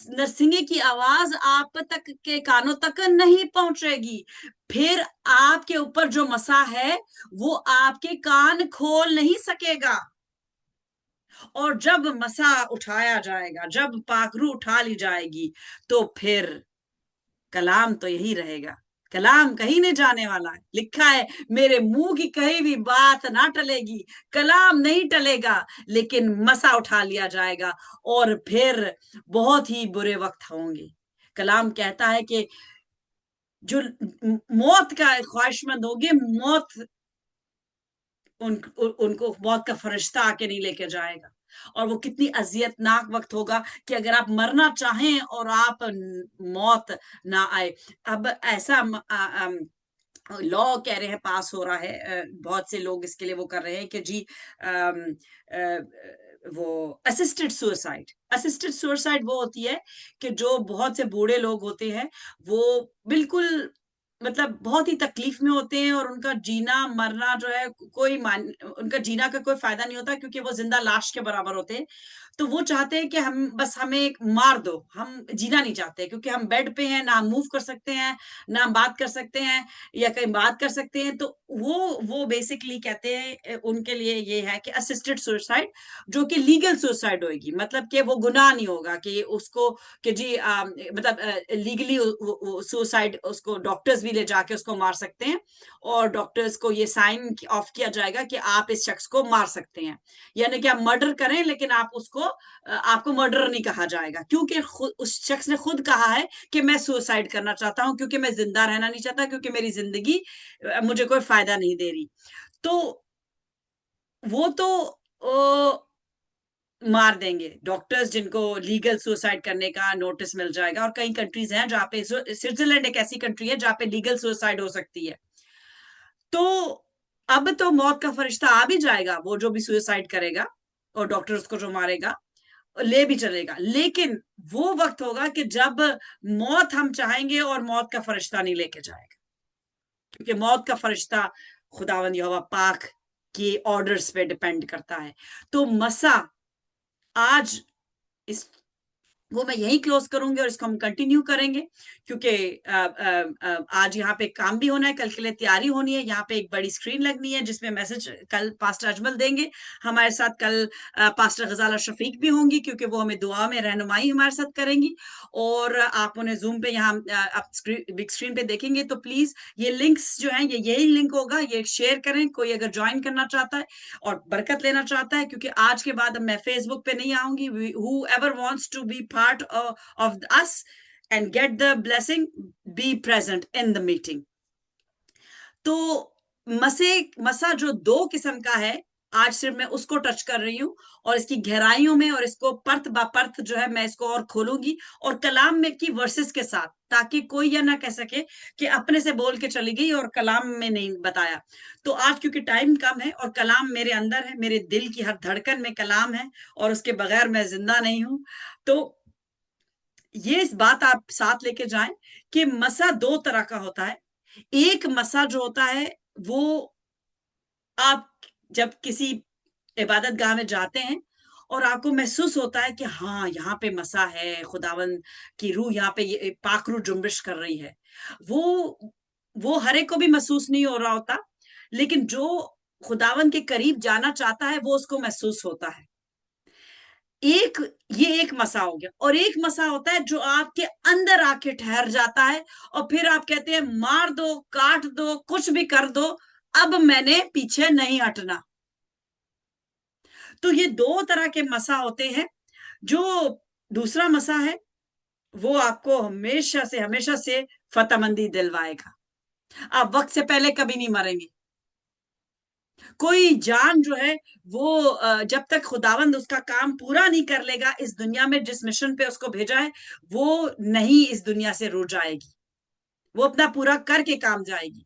नरसिंगे की आवाज आप तक के कानों तक नहीं पहुंचेगी। फिर आपके ऊपर जो मसा है वो आपके कान खोल नहीं सकेगा। और जब मसा उठाया जाएगा, जब पाखरू उठा ली जाएगी, तो फिर कलाम तो यही रहेगा, कलाम कहीं नहीं जाने वाला है। लिखा है, मेरे मुंह की कहीं भी बात ना टलेगी, कलाम नहीं टलेगा, लेकिन मसा उठा लिया जाएगा, और फिर बहुत ही बुरे वक्त होंगे। कलाम कहता है कि जो मौत का ख्वाहिशमंद होंगे, मौत उनको मौत का फरिश्ता आके नहीं लेके जाएगा। और वो कितनी अजियतनाक वक्त होगा कि अगर आप मरना चाहें और आप मौत ना आए। अब ऐसा लॉ कह रहे हैं पास हो रहा है, बहुत से लोग इसके लिए वो कर रहे हैं कि जी वो असिस्टेड सुसाइड वो होती है कि जो बहुत से बूढ़े लोग होते हैं, वो बिल्कुल मतलब बहुत ही तकलीफ में होते हैं और उनका जीना मरना जो है उनका जीना का कोई फायदा नहीं होता, क्योंकि वो जिंदा लाश के बराबर होते हैं। तो वो चाहते हैं कि हमें एक मार दो, हम जीना नहीं चाहते, क्योंकि हम बेड पे हैं, ना हम मूव कर सकते हैं, ना हम बात कर सकते हैं या कहीं बात कर सकते हैं। तो वो बेसिकली कहते हैं, उनके लिए ये है कि असिस्टेड सुसाइड, जो कि लीगल सुसाइड होगी, मतलब कि वो गुनाह नहीं होगा कि उसको कि जी मतलब लीगली सुसाइड उसको डॉक्टर्स भी ले जाके उसको मार सकते हैं, और डॉक्टर्स को ये साइन ऑफ किया जाएगा कि आप इस शख्स को मार सकते हैं। यानी कि आप मर्डर करें, लेकिन आपको मर्डर नहीं कहा जाएगा, क्योंकि उस शख्स ने खुद कहा है कि मैं सुसाइड करना चाहता हूं, क्योंकि मैं जिंदा रहना नहीं चाहता, क्योंकि मेरी जिंदगी मुझे कोई फायदा नहीं दे रही। तो वो तो मार देंगे डॉक्टर्स जिनको लीगल सुसाइड करने का नोटिस मिल जाएगा। और कई कंट्रीज हैं जहाँ पे, स्विट्जरलैंड एक ऐसी कंट्री है जहाँ पे लीगल सुसाइड हो सकती है। तो अब तो मौत का फरिश्ता आ भी जाएगा, वो जो भी सुसाइड करेगा और डॉक्टर उसको जो मारेगा ले भी चलेगा। लेकिन वो वक्त होगा कि जब मौत हम चाहेंगे और मौत का फरिश्ता नहीं लेके जाएगा, क्योंकि मौत का फरिश्ता खुदावंद यहोवा पाक के ऑर्डर्स पे डिपेंड करता है। तो मसा आज इस वो मैं यही क्लोज करूंगी और इसको हम कंटिन्यू करेंगे, क्योंकि आज यहाँ पे काम भी होना है, कल के लिए तैयारी होनी है। यहाँ पे एक बड़ी स्क्रीन लगनी है जिसमें मैसेज कल पास्टर अजमल देंगे हमारे साथ। कल पास्टर गजाला शफीक भी होंगी, क्योंकि वो हमें दुआ में रहनुमाई हमारे साथ करेंगी। और आप उन्हें जूम पे यहाँ आप बिग स्क्रीन पे देखेंगे। तो प्लीज ये लिंक्स जो है, ये यही लिंक होगा, ये शेयर करें कोई अगर ज्वाइन करना चाहता है और बरकत लेना चाहता है, क्योंकि आज के बाद मैं फेसबुक पे नहीं आऊंगी। whoever wants to be part of us and get the blessing, be present in the meeting. तो मसा जो 2 किस्म का है, आज सिर्फ मैं उसको टच कर रही हूँ, और इसकी गहराइयों में और इसको परत बा परत जो है मैं इसको और खोलूंगी, और कलाम में की वर्सेस के साथ, ताकि कोई यह ना कह सके कि अपने से बोल के चली गई और कलाम में नहीं बताया। तो आज क्योंकि टाइम कम है और कलाम मेरे अंदर है, मेरे दिल की हर धड़कन में कलाम है, और उसके बगैर मैं जिंदा नहीं हूं। तो ये इस बात आप साथ लेके जाएं कि मसा 2 तरह का होता है। एक मसा जो होता है, वो आप जब किसी इबादत गाह में जाते हैं और आपको महसूस होता है कि हाँ यहाँ पे मसा है, खुदावन की रूह यहाँ पे ये पाक रूह जुम्बिश कर रही है। वो हर एक को भी महसूस नहीं हो रहा होता, लेकिन जो खुदावन के करीब जाना चाहता है वो उसको महसूस होता है। ये एक मसा हो गया। और एक मसा होता है जो आपके अंदर आके ठहर जाता है, और फिर आप कहते हैं मार दो, काट दो, कुछ भी कर दो, अब मैंने पीछे नहीं हटना। तो ये 2 तरह के मसा होते हैं। जो दूसरा मसा है, वो आपको हमेशा से फतेहमंदी दिलवाएगा। आप वक्त से पहले कभी नहीं मरेंगे। कोई जान जो है वो जब तक खुदावंद उसका काम पूरा नहीं कर लेगा इस दुनिया में, जिस मिशन पे उसको भेजा है, वो नहीं इस दुनिया से रुक जाएगी। वो अपना पूरा करके काम जाएगी।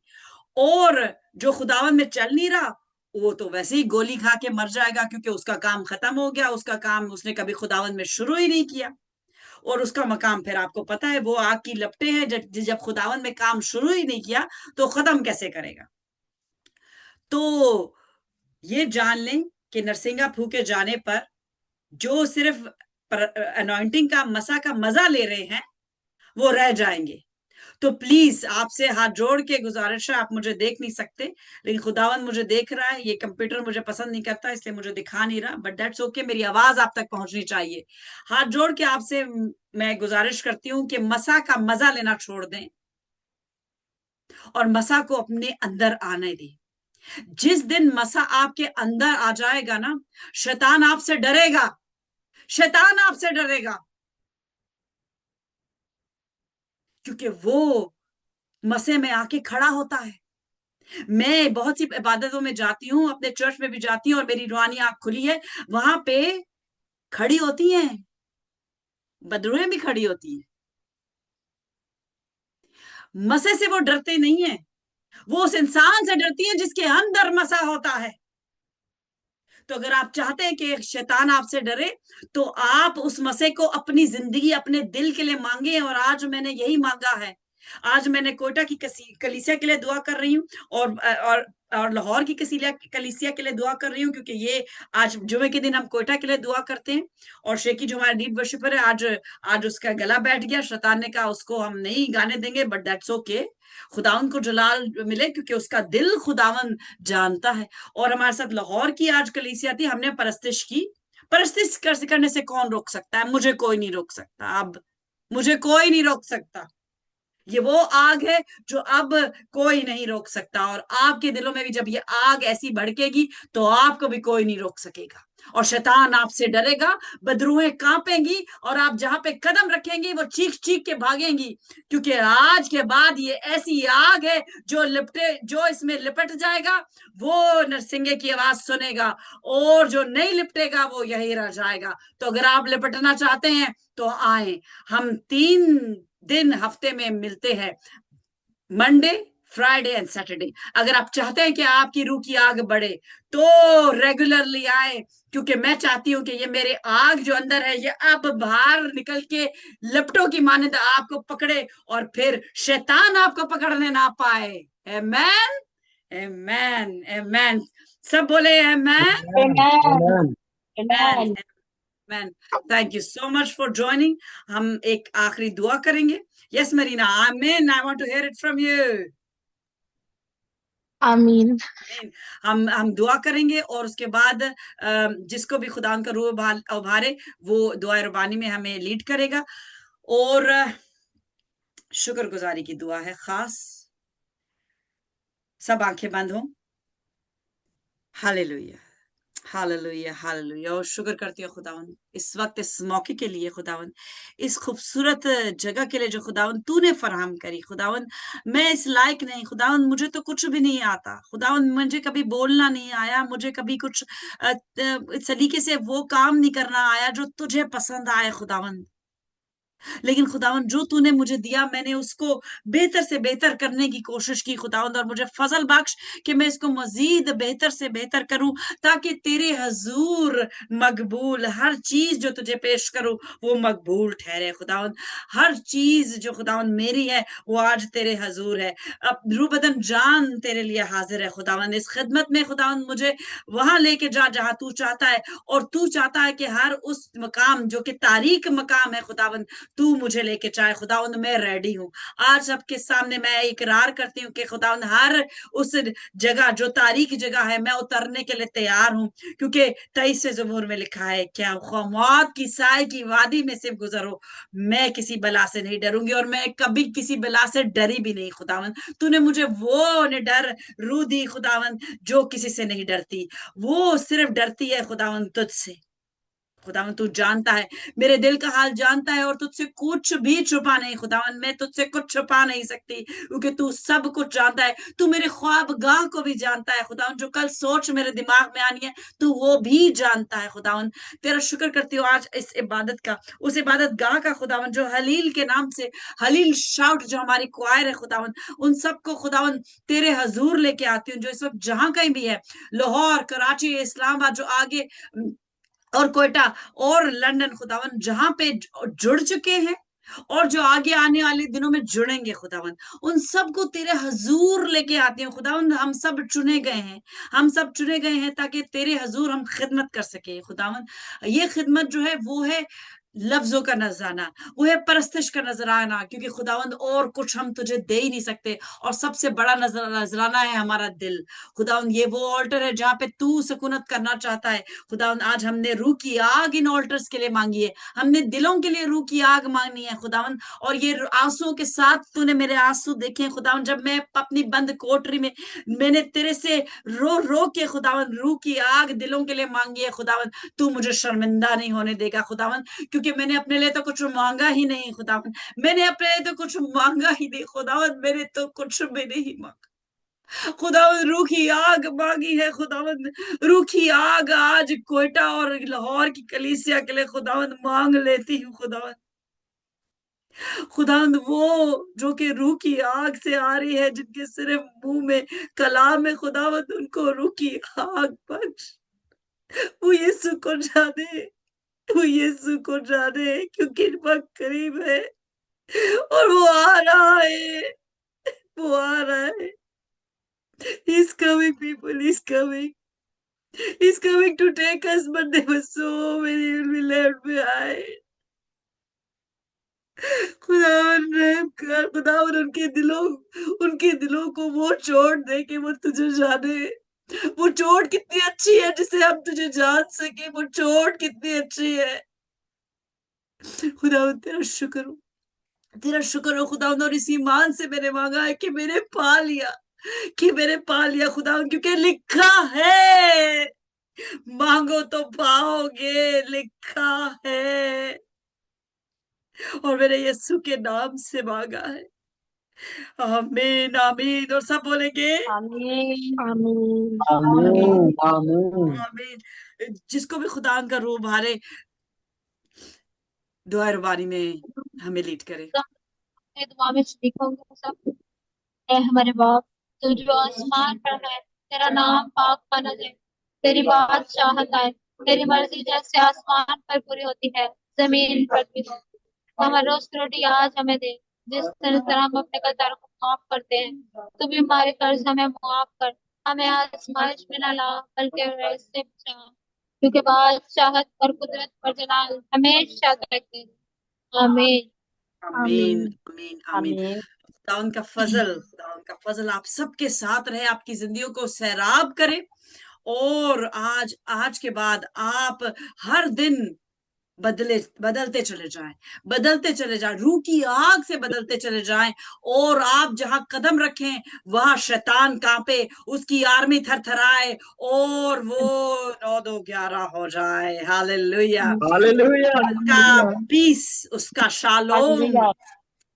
और जो खुदावंद में चल नहीं रहा, वो तो वैसे ही गोली खा के मर जाएगा, क्योंकि उसका काम खत्म हो गया। उसका काम उसने कभी खुदावंद में शुरू ही नहीं किया, और उसका मकाम फिर आपको पता है वो आग की लपटें हैं। जब खुदावंद में काम शुरू ही नहीं किया तो खत्म कैसे करेगा। तो ये जान लें कि नरसिंगा फूके जाने पर जो सिर्फ अनॉइंटिंग का मसा का मजा ले रहे हैं वो रह जाएंगे। तो प्लीज आपसे हाथ जोड़ के गुजारिश है, आप मुझे देख नहीं सकते, लेकिन खुदावंद मुझे देख रहा है। ये कंप्यूटर मुझे पसंद नहीं करता, इसलिए मुझे दिखा नहीं रहा, बट दैट्स ओके। मेरी आवाज आप तक पहुंचनी चाहिए। हाथ जोड़ के आपसे मैं गुजारिश करती हूँ कि मसा का मजा लेना छोड़ दें और मसा को अपने अंदर आने दें। जिस दिन मसा आपके अंदर आ जाएगा ना, शैतान आपसे डरेगा, शैतान आपसे डरेगा, क्योंकि वो मसीह में आके खड़ा होता है। मैं बहुत सी इबादतों में जाती हूँ, अपने चर्च में भी जाती हूँ, और मेरी रूहानी आंख खुली है, वहां पे खड़ी होती हैं, बदरूहें भी खड़ी होती हैं। मसीह से वो डरते नहीं है, वो उस इंसान से डरती है जिसके अंदर मसा होता है। तो अगर आप चाहते हैं कि शैतान आपसे डरे, तो आप उस मसीह को अपनी जिंदगी, अपने दिल के लिए मांगे। और आज मैंने यही मांगा है। आज मैंने कोयटा की कलीसिया के लिए दुआ कर रही हूँ, और लाहौर की कलीसिया के लिए दुआ कर रही हूँ, क्योंकि ये आज जुमे के दिन हम कोयटा के लिए दुआ करते हैं। और शेकी जो हमारा लीड वर्शिपर है, आज उसका गला बैठ गया, शैतान ने कहा उसको हम नहीं गाने देंगे, बट दैट्स ओके। खुदावन को जलाल मिले, क्योंकि उसका दिल खुदावन जानता है। और हमारे साथ लाहौर की आज कलीसिया थी, हमने परस्तिश की। परस्तिश करने से कौन रोक सकता है? मुझे कोई नहीं रोक सकता। अब मुझे कोई नहीं रोक सकता। ये वो आग है जो अब कोई नहीं रोक सकता। और आपके दिलों में भी जब ये आग ऐसी भड़केगी, तो आपको भी कोई नहीं रोक सकेगा। और शैतान आपसे डरेगा, बदरूहें कांपेंगी, और आप जहां पे कदम रखेंगी वो चीख चीख के भागेंगी। क्योंकि आज के बाद ये ऐसी आग है जो इसमें लिपट जाएगा, वो नरसिंगे की आवाज सुनेगा, और जो नहीं लिपटेगा वो यही रह जाएगा। तो अगर आप लिपटना चाहते हैं तो आए। हम 3 दिन हफ्ते में मिलते हैं, मंडे, फ्राइडे एंड सैटरडे। अगर आप चाहते हैं कि आपकी रूह की आग बढ़े, तो रेगुलरली आए, क्योंकि मैं चाहती हूं कि ये मेरे आग जो अंदर है, ये अब बाहर निकल के लपटों की मानद आपको पकड़े, और फिर शैतान आपको पकड़ने ना पाए। आमेन, आमेन, आमेन। सब बोले amen, Amen. Amen, Amen. Amen. Thank you so much for joining. हम एक आखिरी दुआ करेंगे। यस मरीना, आमीन। I want to hear it from you. Amen. हम दुआ करेंगे, और उसके बाद जिसको भी खुदा का रूह उभारे, वो दुआ रबानी में हमें लीड करेगा। और शुक्रगुजारी की दुआ है खास। सब आंखें बंद हो। Hallelujah, hallelujah, hallelujah. और शुक्र करती हूँ खुदावन इस वक्त, इस मौके के लिए खुदावन, इस खूबसूरत जगह के लिए जो खुदावन तूने फराहम करी। खुदावन मैं इस लायक नहीं, खुदावन मुझे तो कुछ भी नहीं आता। खुदावन मुझे कभी बोलना नहीं आया, मुझे कभी कुछ सलीके से वो काम नहीं करना आया जो तुझे पसंद आए खुदावन। लेकिन खुदावन जो तूने मुझे दिया, मैंने उसको बेहतर से बेहतर करने की कोशिश की खुदावन। और मुझे फजल बख्श कि मैं इसको मजीद बेहतर से बेहतर करूं, ताकि तेरे हजूर मकबूल हर चीज जो तुझे पेश करूं वो मकबूल ठहरे खुदावन। हर चीज जो खुदावन मेरी है वो आज तेरे हजूर है। अब रूह बदन जान तेरे लिए हाजिर है खुदावन। इस खिदमत में खुदावन मुझे वहां लेके जा जहां तू चाहता है। और तू चाहता है कि हर उस मकाम जो कि तारीक मकाम है खुदावन, तू मुझे लेके चाहे खुदावंद, मैं रेडी हूँ। आज सबके सामने मैं इकरार करती हूँ कि खुदावंद हर उस जगह जो तारीख जगह है, मैं उतरने के लिए तैयार हूँ। क्योंकि 23वें ज़बूर में लिखा है, क्या मौत की साय की वादी में से गुजरो, मैं किसी बला से नहीं डरूंगी, और मैं कभी किसी बला से डरी भी नहीं खुदावंद। तूने मुझे वो निडर रूह दी खुदावंद, जो किसी से नहीं डरती, वो सिर्फ डरती है खुदावंद तुझसे। खुदावन तू जानता है, मेरे दिल का हाल जानता है, और तुझसे कुछ भी छुपा नहीं खुदावन। मैं तुझसे कुछ छुपा नहीं सकती, क्योंकि तू सब कुछ जानता है। तू मेरे ख्वाबगाह को भी जानता है खुदावन, जो कल सोच मेरे दिमाग में आनी है तू वो भी जानता है खुदावन। तेरा शुक्र करती हूँ आज इस इबादत का, उस इबादत गाह का खुदावन, जो हलील के नाम से, हलील शाउट जो हमारी क्वायर है खुदावन, उन सबको खुदावन तेरे हजूर लेके आती हूँ, जो इस वक्त जहां कहीं भी है, लाहौर, कराची, इस्लामाबाद, जो आगे और कोयटा और लंदन खुदावन, जहां पे जुड़ चुके हैं, और जो आगे आने वाले दिनों में जुड़ेंगे खुदावन, उन सबको तेरे हजूर लेके आती हूँ खुदावन। हम सब चुने गए हैं, हम सब चुने गए हैं ताकि तेरे हजूर हम खिदमत कर सके खुदावन। ये खिदमत जो है वो है लफ्जों का नजराना, वो है परस्तिश का नजराना, क्योंकि खुदावंद और कुछ हम तुझे दे ही नहीं सकते। और सबसे बड़ा नजराना है हमारा दिल खुदावंद। ये वो ऑल्टर है जहाँ पे तू सुकूनत करना चाहता है खुदावंद। आज हमने रूह की आग इन ऑल्टर्स के लिए मांगी है, हमने दिलों के लिए रूह की आग मांगनी है खुदावंद। और ये आंसुओं के साथ तूने मेरे आंसू देखे हैं खुदावंद, जब मैं अपनी बंद कोठरी में मैंने तेरे से रो रो के खुदावंद रूह की आग दिलों के लिए मांगी है खुदावंद। तू मुझे शर्मिंदा नहीं होने देगा खुदावंद, क्योंकि क्योंकि मैंने अपने लिए तो कुछ मांगा ही नहीं खुदावन, मैंने अपने लिए तो कुछ मांगा ही नहीं खुदावन, मैंने तो कुछ भी नहीं मांगा खुदावन। रूह की आग मांगी है खुदावन, रूह की आग आज कोयटा और लाहौर की कलीसिया के लिए खुदावन मांग लेती हूँ खुदावन। खुदावंद वो जो कि रूह की आग से आ रही है, जिनके सिर्फ मुंह में कलाम है खुदावंद, उनको रूह की आग बख्श। वो यीशु को जाने, वो यीशु को जाने, क्योंकि वक्त करीब है और वो आ रहा है, वो आ रहा है। He's coming, people, he's coming. He's coming to take us, but there were so many will be left behind. खुदावन रहम कर, खुदावन उनके दिलों को वो चोट दे कि वो तुझे जाने। वो चोट कितनी अच्छी है जिसे हम तुझे जान सके, वो चोट कितनी अच्छी है। खुदावन तेरा शुक्र हो, तेरा शुक्र हो खुदावन। और इस ईमान से मैंने मांगा है कि मैंने पा लिया, कि मैंने पा लिया खुदावन, क्योंकि लिखा है मांगो तो पाओगे, लिखा है। और मैंने यीशु के नाम से मांगा है। आमीन आमीन। और सब बोलेंगे आमीन आमीन आमीन आमीन। आमीन। जिसको भी खुदा का रूह भारे, दुआ रबानी में हमें लीड करे। दुआ में लिखोगे सब। ऐ हमारे बाप, तू जो आसमान पर है, तेरा नाम पाक माना जाए, तेरी बादशाहत आए, तेरी मर्जी जैसे आसमान पर पूरी होती है जमीन पर भी हो। हमारी रोज की रोटी आज हमें दे, जिस तरह हम अपने कर्जदारों को माफ करते हैं, तू भी हमारे कर्ज हमें माफ कर, हमें आजमाइश में न ला, बल्कि इससे बचा, क्योंकि बादशाहत और कुदरत और जलाल हमेशा तक है। आमीन आमीन आमीन आमीन। आमीन। खुदा उनका फजल आप सबके साथ रहे, आपकी जिंदगियों को सैराब करे। और आज के बाद आप हर दिन बदलते चले जाएं, रूह की आग से बदलते चले जाएं। और आप जहां कदम रखें वहां शैतान कांपे, उसकी आर्मी थरथराए, और वो 9-2-11 हो जाए। हालेलुया। हालेलुया उसका पीस, उसका शालोम, हालेलुया।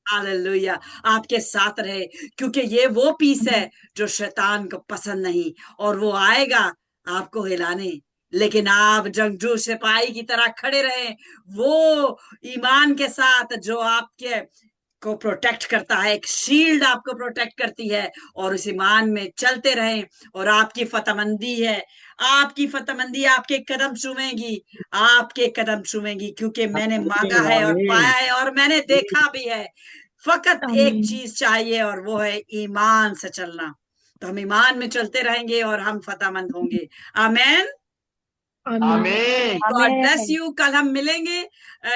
हालेलुया आपके साथ रहे, क्योंकि ये वो पीस है जो शैतान को पसंद नहीं, और वो आएगा आपको हिलाने। लेकिन आप जंगजू सिपाही की तरह खड़े रहे, वो ईमान के साथ जो आपके को प्रोटेक्ट करता है, एक शील्ड आपको प्रोटेक्ट करती है, और उस ईमान में चलते रहें। और आपकी फतमंदी है, आपकी फतमंदी आपके कदम चूमेगी, आपके कदम चूमेगी, क्योंकि मैंने मांगा है और आमीन पाया है और मैंने देखा भी है। फकत एक चीज चाहिए, और वो है ईमान से चलना। तो हम ईमान में चलते रहेंगे और हम फतमंद होंगे। आमेन। आमीन। गॉड ब्लेस आमीन। यू। कल हम मिलेंगे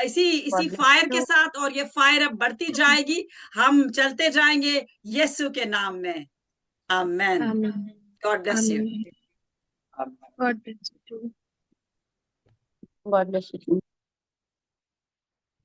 इसी फायर के साथ, और ये फायर अब बढ़ती जाएगी, हम चलते जाएंगे यीशु के नाम में। आमेन। आमीन गॉड ब्लेस यू। आमीन। God bless you. God bless you.